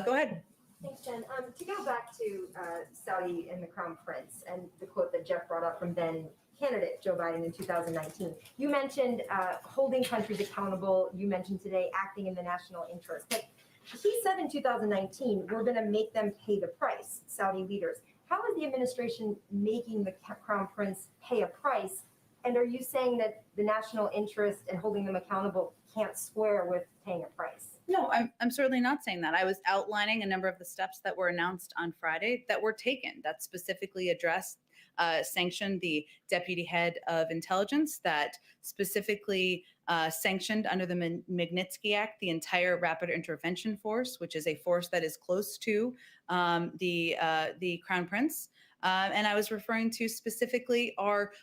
Go ahead. Thanks, Jen. To go back to Saudi and the Crown Prince and the quote that Jeff brought up from Ben candidate, Joe Biden, in 2019. You mentioned holding countries accountable. You mentioned today acting in the national interest. But he said in 2019, we're going to make them pay the price, Saudi leaders. How is the administration making the Crown Prince pay a price? And are you saying that the national interest and holding them accountable can't square with paying a price? No, I'm certainly not saying that. I was outlining a number of the steps that were announced on Friday that were taken that specifically addressed, sanctioned the deputy head of intelligence, that specifically sanctioned under the Magnitsky Act the entire Rapid Intervention Force, which is a force that is close to the Crown Prince. And I was referring to specifically our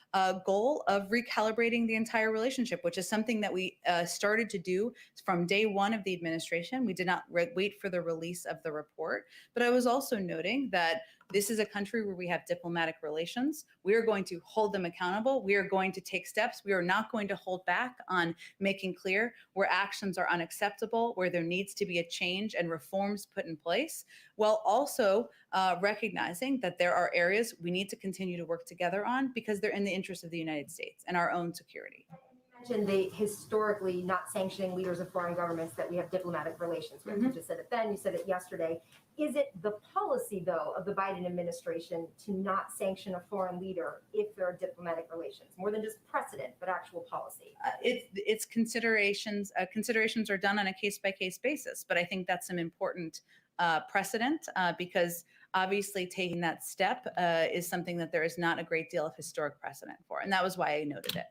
goal of recalibrating the entire relationship, which is something that we started to do from day one of the administration. We did not wait for the release of the report. But I was also noting that this is a country where we have diplomatic relations. We are going to hold them accountable. We are going to take steps. We are not going to hold back on making clear where actions are unacceptable, where there needs to be a change and reforms put in place, while also recognizing that there are areas we need to continue to work together on because they're in the interest of the United States and our own security. You mentioned the historically not sanctioning leaders of foreign governments that we have diplomatic relations with. You just said it then, you said it yesterday. Is it the policy, though, of the Biden administration to not sanction a foreign leader if there are diplomatic relations, more than just precedent, but actual policy? It's considerations. Considerations are done on a case-by-case basis, but I think that's an important precedent because obviously taking that step is something that there is not a great deal of historic precedent for, and that was why I noted it.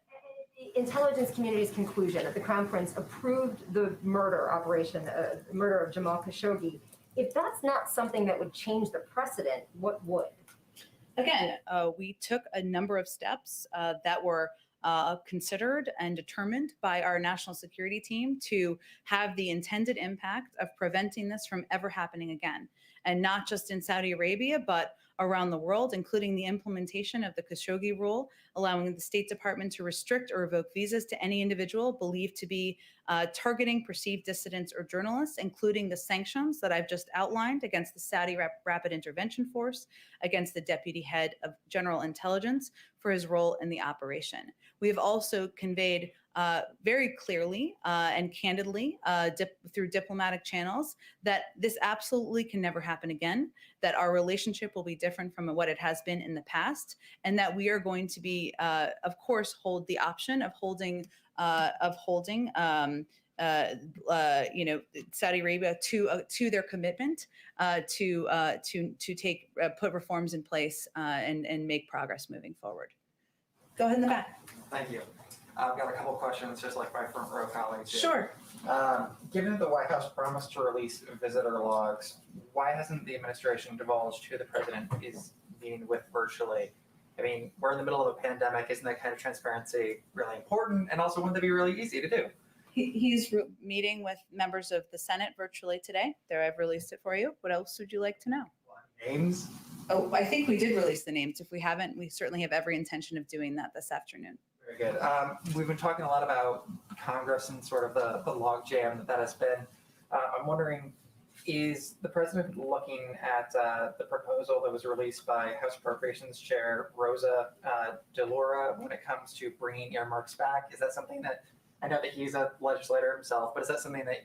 The intelligence community's conclusion that the Crown Prince approved the murder operation, murder of Jamal Khashoggi, if that's not something that would change the precedent, what would? Again, we took a number of steps that were considered and determined by our national security team to have the intended impact of preventing this from ever happening again. And not just in Saudi Arabia, but around the world, including the implementation of the Khashoggi rule, allowing the State Department to restrict or revoke visas to any individual believed to be targeting perceived dissidents or journalists, including the sanctions that I've just outlined against the Saudi Rapid Intervention Force, against the deputy head of general intelligence for his role in the operation. We have also conveyed very clearly and candidly through diplomatic channels that this absolutely can never happen again, that our relationship will be different from what it has been in the past, and that we are going to be, of course, hold the option of holding Saudi Arabia to their commitment to put reforms in place and make progress moving forward. Go ahead in the back. Thank you. I've got a couple questions, just like my front row colleagues here. Sure. Given that the White House promised to release visitor logs, why hasn't the administration divulged who the president is meeting with virtually? I mean, we're in the middle of a pandemic. Isn't that kind of transparency really important? And also, wouldn't that be really easy to do? He's meeting with members of the Senate virtually today. There, I've released it for you. What else would you like to know? Names? Oh, I think we did release the names. If we haven't, we certainly have every intention of doing that this afternoon. Very good. We've been talking a lot about Congress and sort of the log jam that has been. I'm wondering, is the president looking at the proposal that was released by House Appropriations Chair Rosa DeLauro when it comes to bringing earmarks back? Is that something that, I know that he's a legislator himself, but is that something that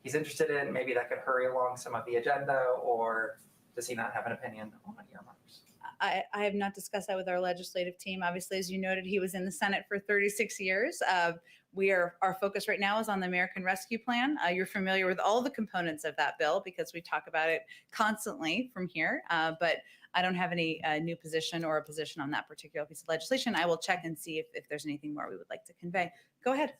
he's interested in? Maybe that could hurry along some of the agenda, or does he not have an opinion on earmarks? I have not discussed that with our legislative team. Obviously, as you noted, he was in the Senate for 36 years. Our focus right now is on the American Rescue Plan. You're familiar with all the components of that bill because we talk about it constantly from here. But I don't have any new position or a position on that particular piece of legislation. I will check and see if there's anything more we would like to convey. Go ahead.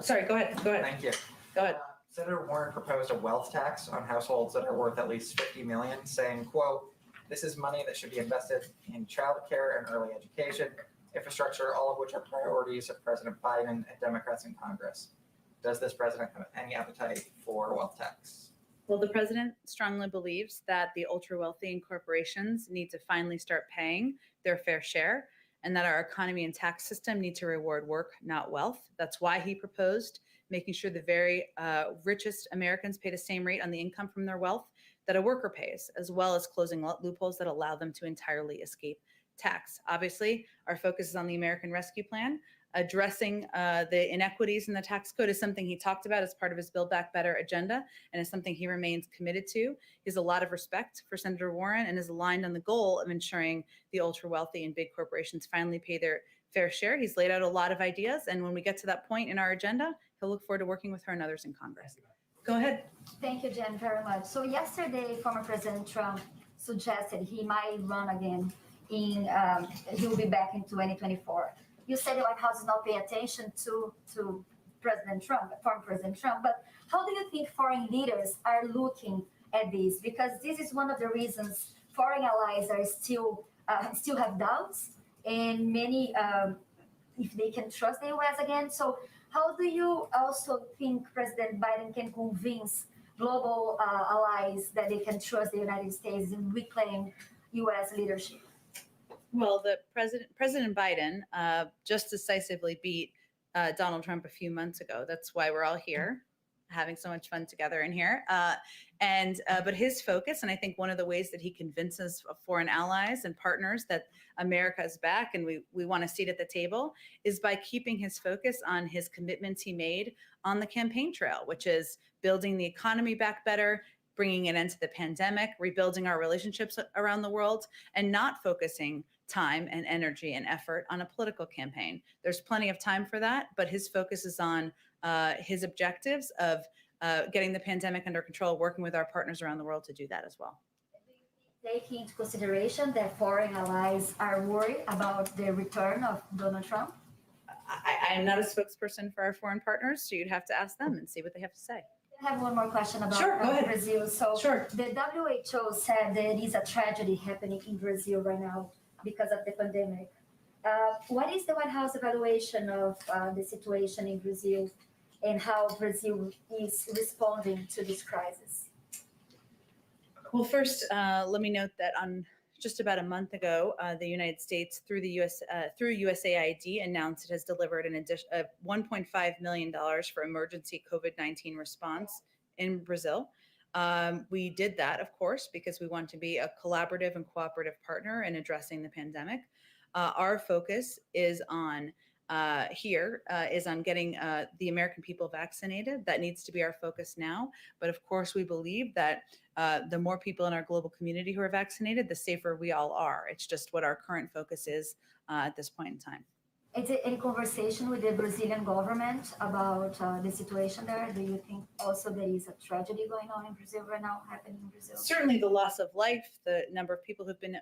Sorry. Go ahead. Thank you. Go ahead. Senator Warren proposed a wealth tax on households that are worth at least $50 million, saying, quote, "This is money that should be invested in childcare and early education, infrastructure, all of which are priorities of President Biden and Democrats in Congress." Does this president have any appetite for a wealth tax? Well, the president strongly believes that the ultra wealthy and corporations need to finally start paying their fair share, and that our economy and tax system need to reward work, not wealth. That's why he proposed making sure the very richest Americans pay the same rate on the income from their wealth that a worker pays, as well as closing loopholes that allow them to entirely escape tax. Obviously, our focus is on the American Rescue Plan. Addressing the inequities in the tax code is something he talked about as part of his Build Back Better agenda, and is something he remains committed to. He has a lot of respect for Senator Warren and is aligned on the goal of ensuring the ultra wealthy and big corporations finally pay their fair share. He's laid out a lot of ideas, and when we get to that point in our agenda, he'll look forward to working with her and others in Congress. Go ahead. Thank you, Jen, very much. So yesterday, former President Trump suggested he might run again he will be back in 2024. You said the White House is not paying attention to President Trump, former President Trump, but how do you think foreign leaders are looking at this? Because this is one of the reasons foreign allies are still have doubts, and many, if they can trust the U.S. again. So how do you also think President Biden can convince global allies that they can trust the United States and reclaim U.S. leadership? Well, President Biden just decisively beat Donald Trump a few months ago. That's why we're all here, having so much fun together in here. But his focus, and I think one of the ways that he convinces foreign allies and partners that America is back and we want a seat at the table, is by keeping his focus on his commitments he made on the campaign trail, which is building the economy back better, bringing an end to the pandemic, rebuilding our relationships around the world, and not focusing time and energy and effort on a political campaign. There's plenty of time for that, but his focus is on his objectives of getting the pandemic under control, working with our partners around the world to do that as well. Taking into consideration that foreign allies are worried about the return of Donald Trump? I'm not a spokesperson for our foreign partners, so you'd have to ask them and see what they have to say. I have one more question about Sure, go ahead. Brazil. So Sure. the WHO said there is a tragedy happening in Brazil right now because of the pandemic. What is the White House evaluation of the situation in Brazil and how Brazil is responding to this crisis? Well, first, let me note that on just about a month ago, the United States, through USAID, announced it has delivered an addition of $1.5 million for emergency COVID-19 response in Brazil. We did that, of course, because we want to be a collaborative and cooperative partner in addressing the pandemic. Our focus is on getting the American people vaccinated. That needs to be our focus now. But of course, we believe that the more people in our global community who are vaccinated, the safer we all are. It's just what our current focus is at this point in time. Is there any conversation with the Brazilian government about the situation there? Do you think also there is a tragedy going on in Brazil right now, happening in Brazil? Certainly the loss of life, the number of people who've been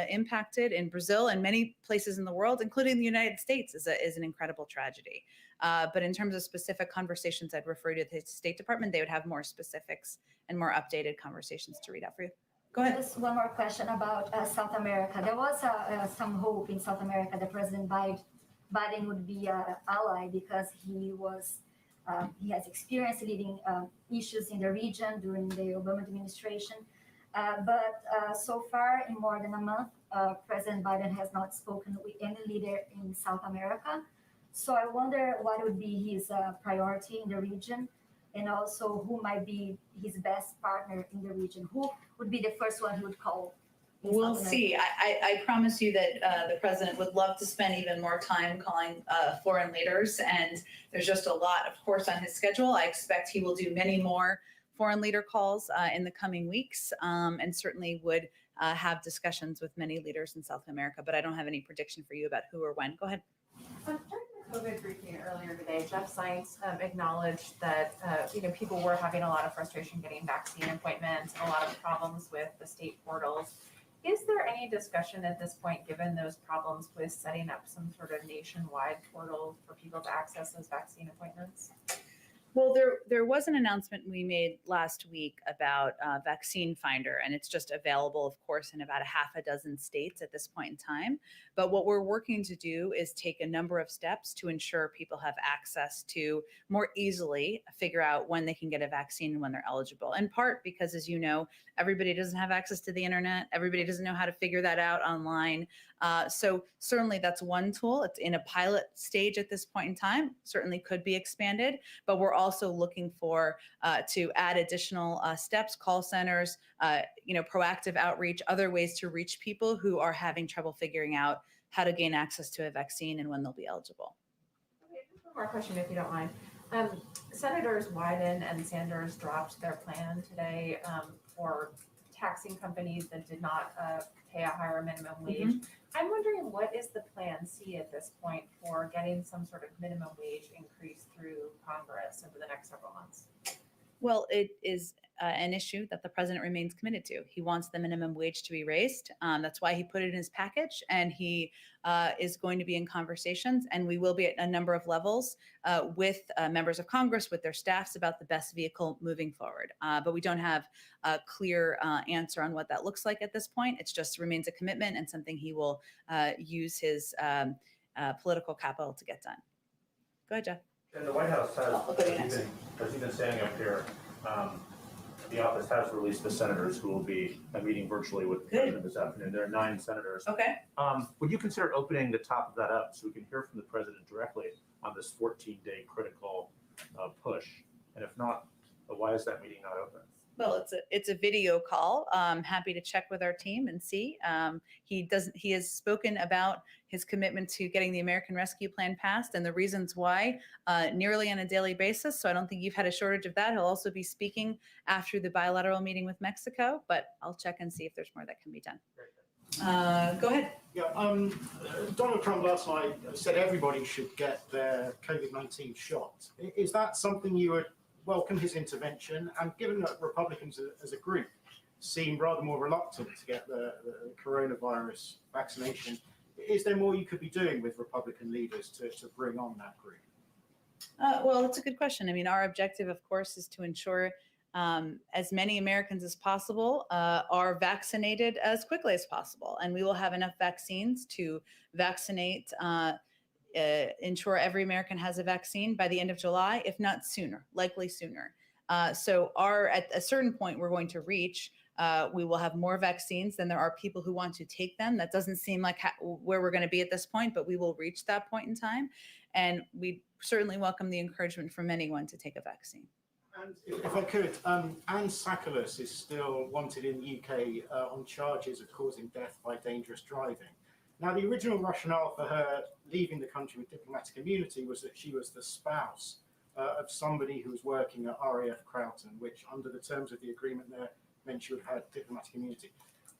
impacted in Brazil and many places in the world, including the United States, is an incredible tragedy. But in terms of specific conversations, I'd refer you to the State Department. They would have more specifics and more updated conversations to read out for you. Go ahead. Just one more question about South America. There was some hope in South America that President Biden would be an ally because he has experience leading issues in the region during the Obama administration. But so far, in more than a month, President Biden has not spoken with any leader in South America. So I wonder what would be his priority in the region, and also who might be his best partner in the region. Who would be the first one he would call? We'll see. I promise you that the president would love to spend even more time calling foreign leaders, and there's just a lot, of course, on his schedule. I expect he will do many more foreign leader calls in the coming weeks, and certainly would have discussions with many leaders in South America, but I don't have any prediction for you about who or when. Go ahead. During the COVID briefing earlier today, Jeff Zients acknowledged that people were having a lot of frustration getting vaccine appointments and a lot of problems with the state portals. Is there any discussion at this point, given those problems, with setting up some sort of nationwide portal for people to access those vaccine appointments? Well, there was an announcement we made last week about Vaccine Finder, and it's just available, of course, in about a half a dozen states at this point in time. But what we're working to do is take a number of steps to ensure people have access to more easily figure out when they can get a vaccine and when they're eligible. In part because, as you know, everybody doesn't have access to the internet. Everybody doesn't know how to figure that out online. So certainly that's one tool. It's in a pilot stage at this point in time, certainly could be expanded, but we're also looking for to add additional steps, call centers, proactive outreach, other ways to reach people who are having trouble figuring out how to gain access to a vaccine and when they'll be eligible. Okay, just one more question, if you don't mind. Senators Wyden and Sanders dropped their plan today for taxing companies that did not pay a higher minimum wage. I'm wondering, what is the plan C at this point for getting some sort of minimum wage increase through Congress over the next several months? Well, it is an issue that the president remains committed to. He wants the minimum wage to be raised. That's why he put it in his package, and he is going to be in conversations, and we will be at a number of levels with members of Congress, with their staffs, about the best vehicle moving forward. But we don't have a clear answer on what that looks like at this point. It just remains a commitment and something he will use his political capital to get done. Go ahead, Jeff. And the White House has, as you've been standing up here, the office has released the senators who will be meeting virtually with the president this afternoon. There are 9 senators. Okay. Would you consider opening the top of that up so we can hear from the president directly on this 14-day critical push? And if not, why is that meeting not open? Well, it's a video call. I'm happy to check with our team and see. He has spoken about his commitment to getting the American Rescue Plan passed and the reasons why nearly on a daily basis. So I don't think you've had a shortage of that. He'll also be speaking after the bilateral meeting with Mexico, but I'll check and see if there's more that can be done. Go ahead. Yeah, Donald Trump last night said everybody should get their COVID-19 shot. Is that something you would welcome, his intervention? And given that Republicans as a group seem rather more reluctant to get the coronavirus vaccination, is there more you could be doing with Republican leaders to bring on that group? Well, that's a good question. I mean, our objective, of course, is to ensure as many Americans as possible are vaccinated as quickly as possible. And we will have enough vaccines to vaccinate, ensure every American has a vaccine by the end of July, if not sooner, likely sooner. So at a certain point, we're going to reach, we will have more vaccines than there are people who want to take them. That doesn't seem like where we're going to be at this point, but we will reach that point in time. And we certainly welcome the encouragement from anyone to take a vaccine. And if I could, Anne Sakalis is still wanted in the UK on charges of causing death by dangerous driving. Now, the original rationale for her leaving the country with diplomatic immunity was that she was the spouse of somebody who was working at RAF Croughton, which under the terms of the agreement there meant she would have had diplomatic immunity.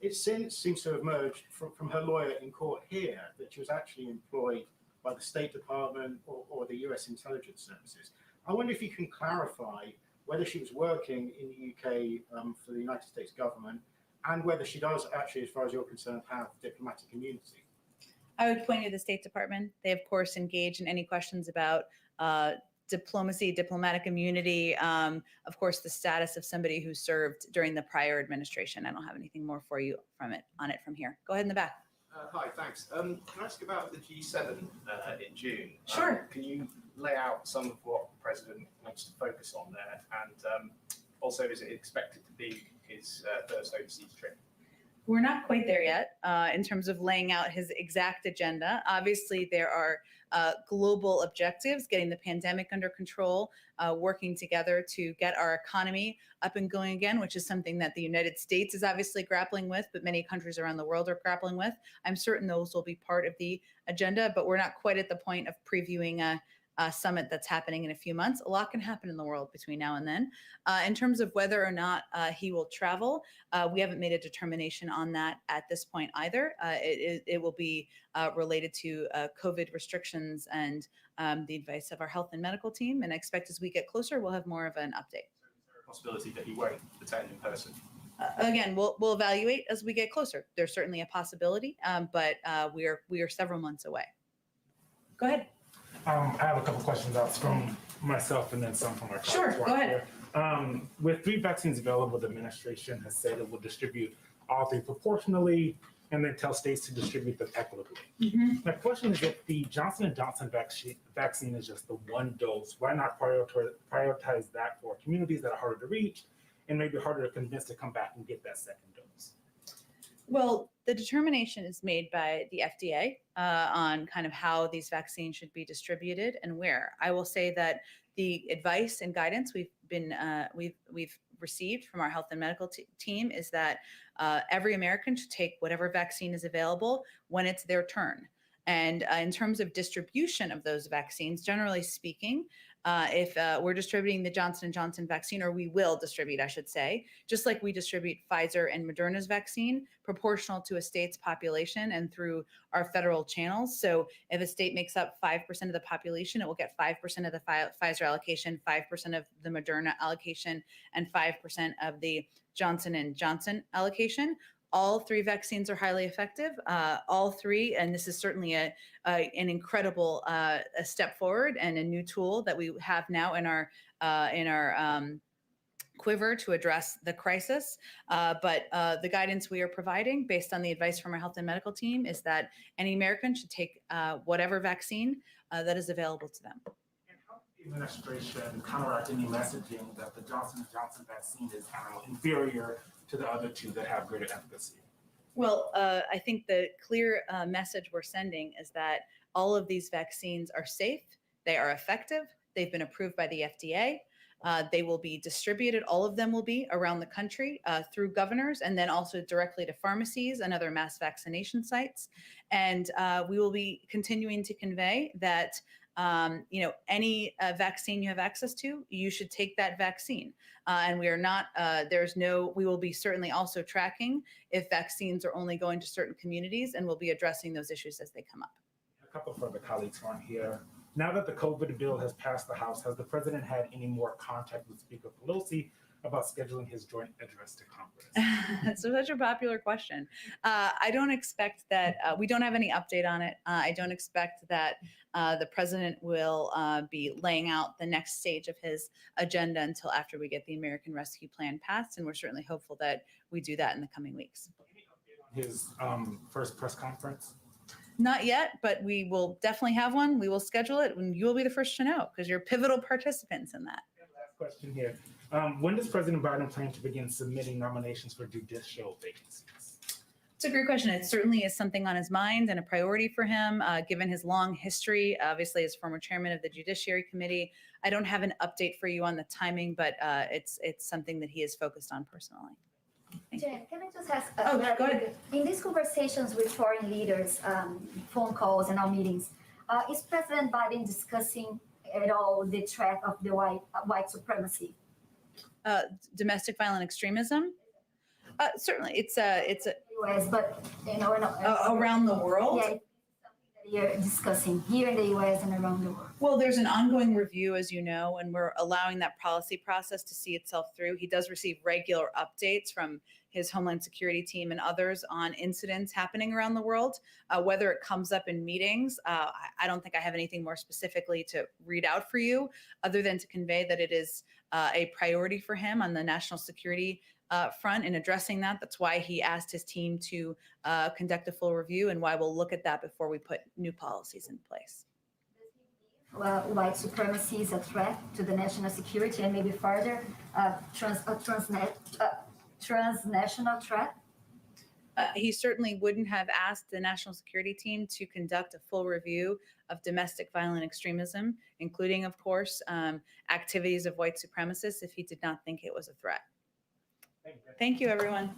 It since seems to have emerged from her lawyer in court here that she was actually employed by the State Department or the US intelligence services. I wonder if you can clarify whether she was working in the UK for the United States government and whether she does actually, as far as you're concerned, have diplomatic immunity. I would point to the State Department. They, of course, engage in any questions about diplomacy, diplomatic immunity, of course, the status of somebody who served during the prior administration. I don't have anything more for you on it from here. Go ahead in the back. Hi, thanks. Can I ask about the G7 in June? Sure. Can you lay out some of what the President wants to focus on there? And also, is it expected to be his first overseas trip? We're not quite there yet in terms of laying out his exact agenda. Obviously, there are global objectives, getting the pandemic under control, working together to get our economy up and going again, which is something that the United States is obviously grappling with, but many countries around the world are grappling with. I'm certain those will be part of the agenda, but we're not quite at the point of previewing a summit that's happening in a few months. A lot can happen in the world between now and then. In terms of whether or not he will travel, we haven't made a determination on that at this point either. It will be related to COVID restrictions and the advice of our health and medical team. And I expect as we get closer, we'll have more of an update. Is there a possibility that he won't attend in person? Again, we'll evaluate as we get closer. There's certainly a possibility, but we are several months away. Go ahead. I have a couple questions out from myself and then some from our colleagues. Sure, go ahead. With 3 vaccines available, the administration has said it will distribute all 3 proportionally. and then tell states to distribute them equitably. Mhm. My question is, if the Johnson & Johnson vaccine is just the one dose, why not prioritize that for communities that are harder to reach and maybe harder to convince to come back and get that second dose? Well, the determination is made by the FDA on kind of how these vaccines should be distributed and where. I will say that the advice and guidance we've received from our health and medical team is that every American should take whatever vaccine is available when it's their turn. And in terms of distribution of those vaccines, generally speaking, if we're distributing the Johnson & Johnson vaccine, or we will distribute, I should say, just like we distribute Pfizer and Moderna's vaccine, proportional to a state's population and through our federal channels. So if a state makes up 5% of the population, it will get 5% of the Pfizer allocation, 5% of the Moderna allocation, and 5% of the Johnson & Johnson allocation. All three vaccines are highly effective. All three, and this is certainly an incredible a step forward and a new tool that we have now in our quiver to address the crisis. But the guidance we are providing, based on the advice from our health and medical team, is that any American should take whatever vaccine that is available to them. And how does the administration counteract any messaging that the Johnson & Johnson vaccine is inferior to the other two that have greater efficacy? Well, I think the clear message we're sending is that all of these vaccines are safe, they are effective, they've been approved by the FDA, they will be distributed, all of them will be around the country through governors and then also directly to pharmacies and other mass vaccination sites. And we will be continuing to convey that any vaccine you have access to, you should take that vaccine. And we are not, we will be certainly also tracking if vaccines are only going to certain communities, and we'll be addressing those issues as they come up. A couple of other colleagues who aren't here. Now that the COVID bill has passed the House, has the president had any more contact with Speaker Pelosi about scheduling his joint address to Congress? That's such a popular question. I don't expect that, we don't have any update on it. I don't expect that the president will be laying out the next stage of his agenda until after we get the American Rescue Plan passed, and we're certainly hopeful that we do that in the coming weeks. Any update on his first press conference? Not yet, but we will definitely have one. We will schedule it, and you will be the first to know because you're pivotal participants in that. Last question here. When does President Biden plan to begin submitting nominations for judicial vacancies? It's a great question. It certainly is something on his mind and a priority for him, given his long history, obviously as former chairman of the Judiciary Committee. I don't have an update for you on the timing, but it's something that he is focused on personally. Jen, can I just ask? Oh, go ahead. In these conversations with foreign leaders, phone calls and our meetings, is President Biden discussing at all the threat of the white supremacy? Domestic violent extremism? Certainly, it's a U.S., but around the world. Yeah, it's something that you're discussing here in the U.S. and around the world. Well, there's an ongoing review, as you know, and we're allowing that policy process to see itself through. He does receive regular updates from his Homeland Security team and others on incidents happening around the world. Whether it comes up in meetings, I don't think I have anything more specifically to read out for you, other than to convey that it is a priority for him on the national security front in addressing that. That's why he asked his team to conduct a full review, and why we'll look at that before we put new policies in place. White supremacy is a threat to the national security and maybe further transnational threat? He certainly wouldn't have asked the national security team to conduct a full review of domestic violent extremism, including, of course, activities of white supremacists, if he did not think it was a threat. Thank you, everyone.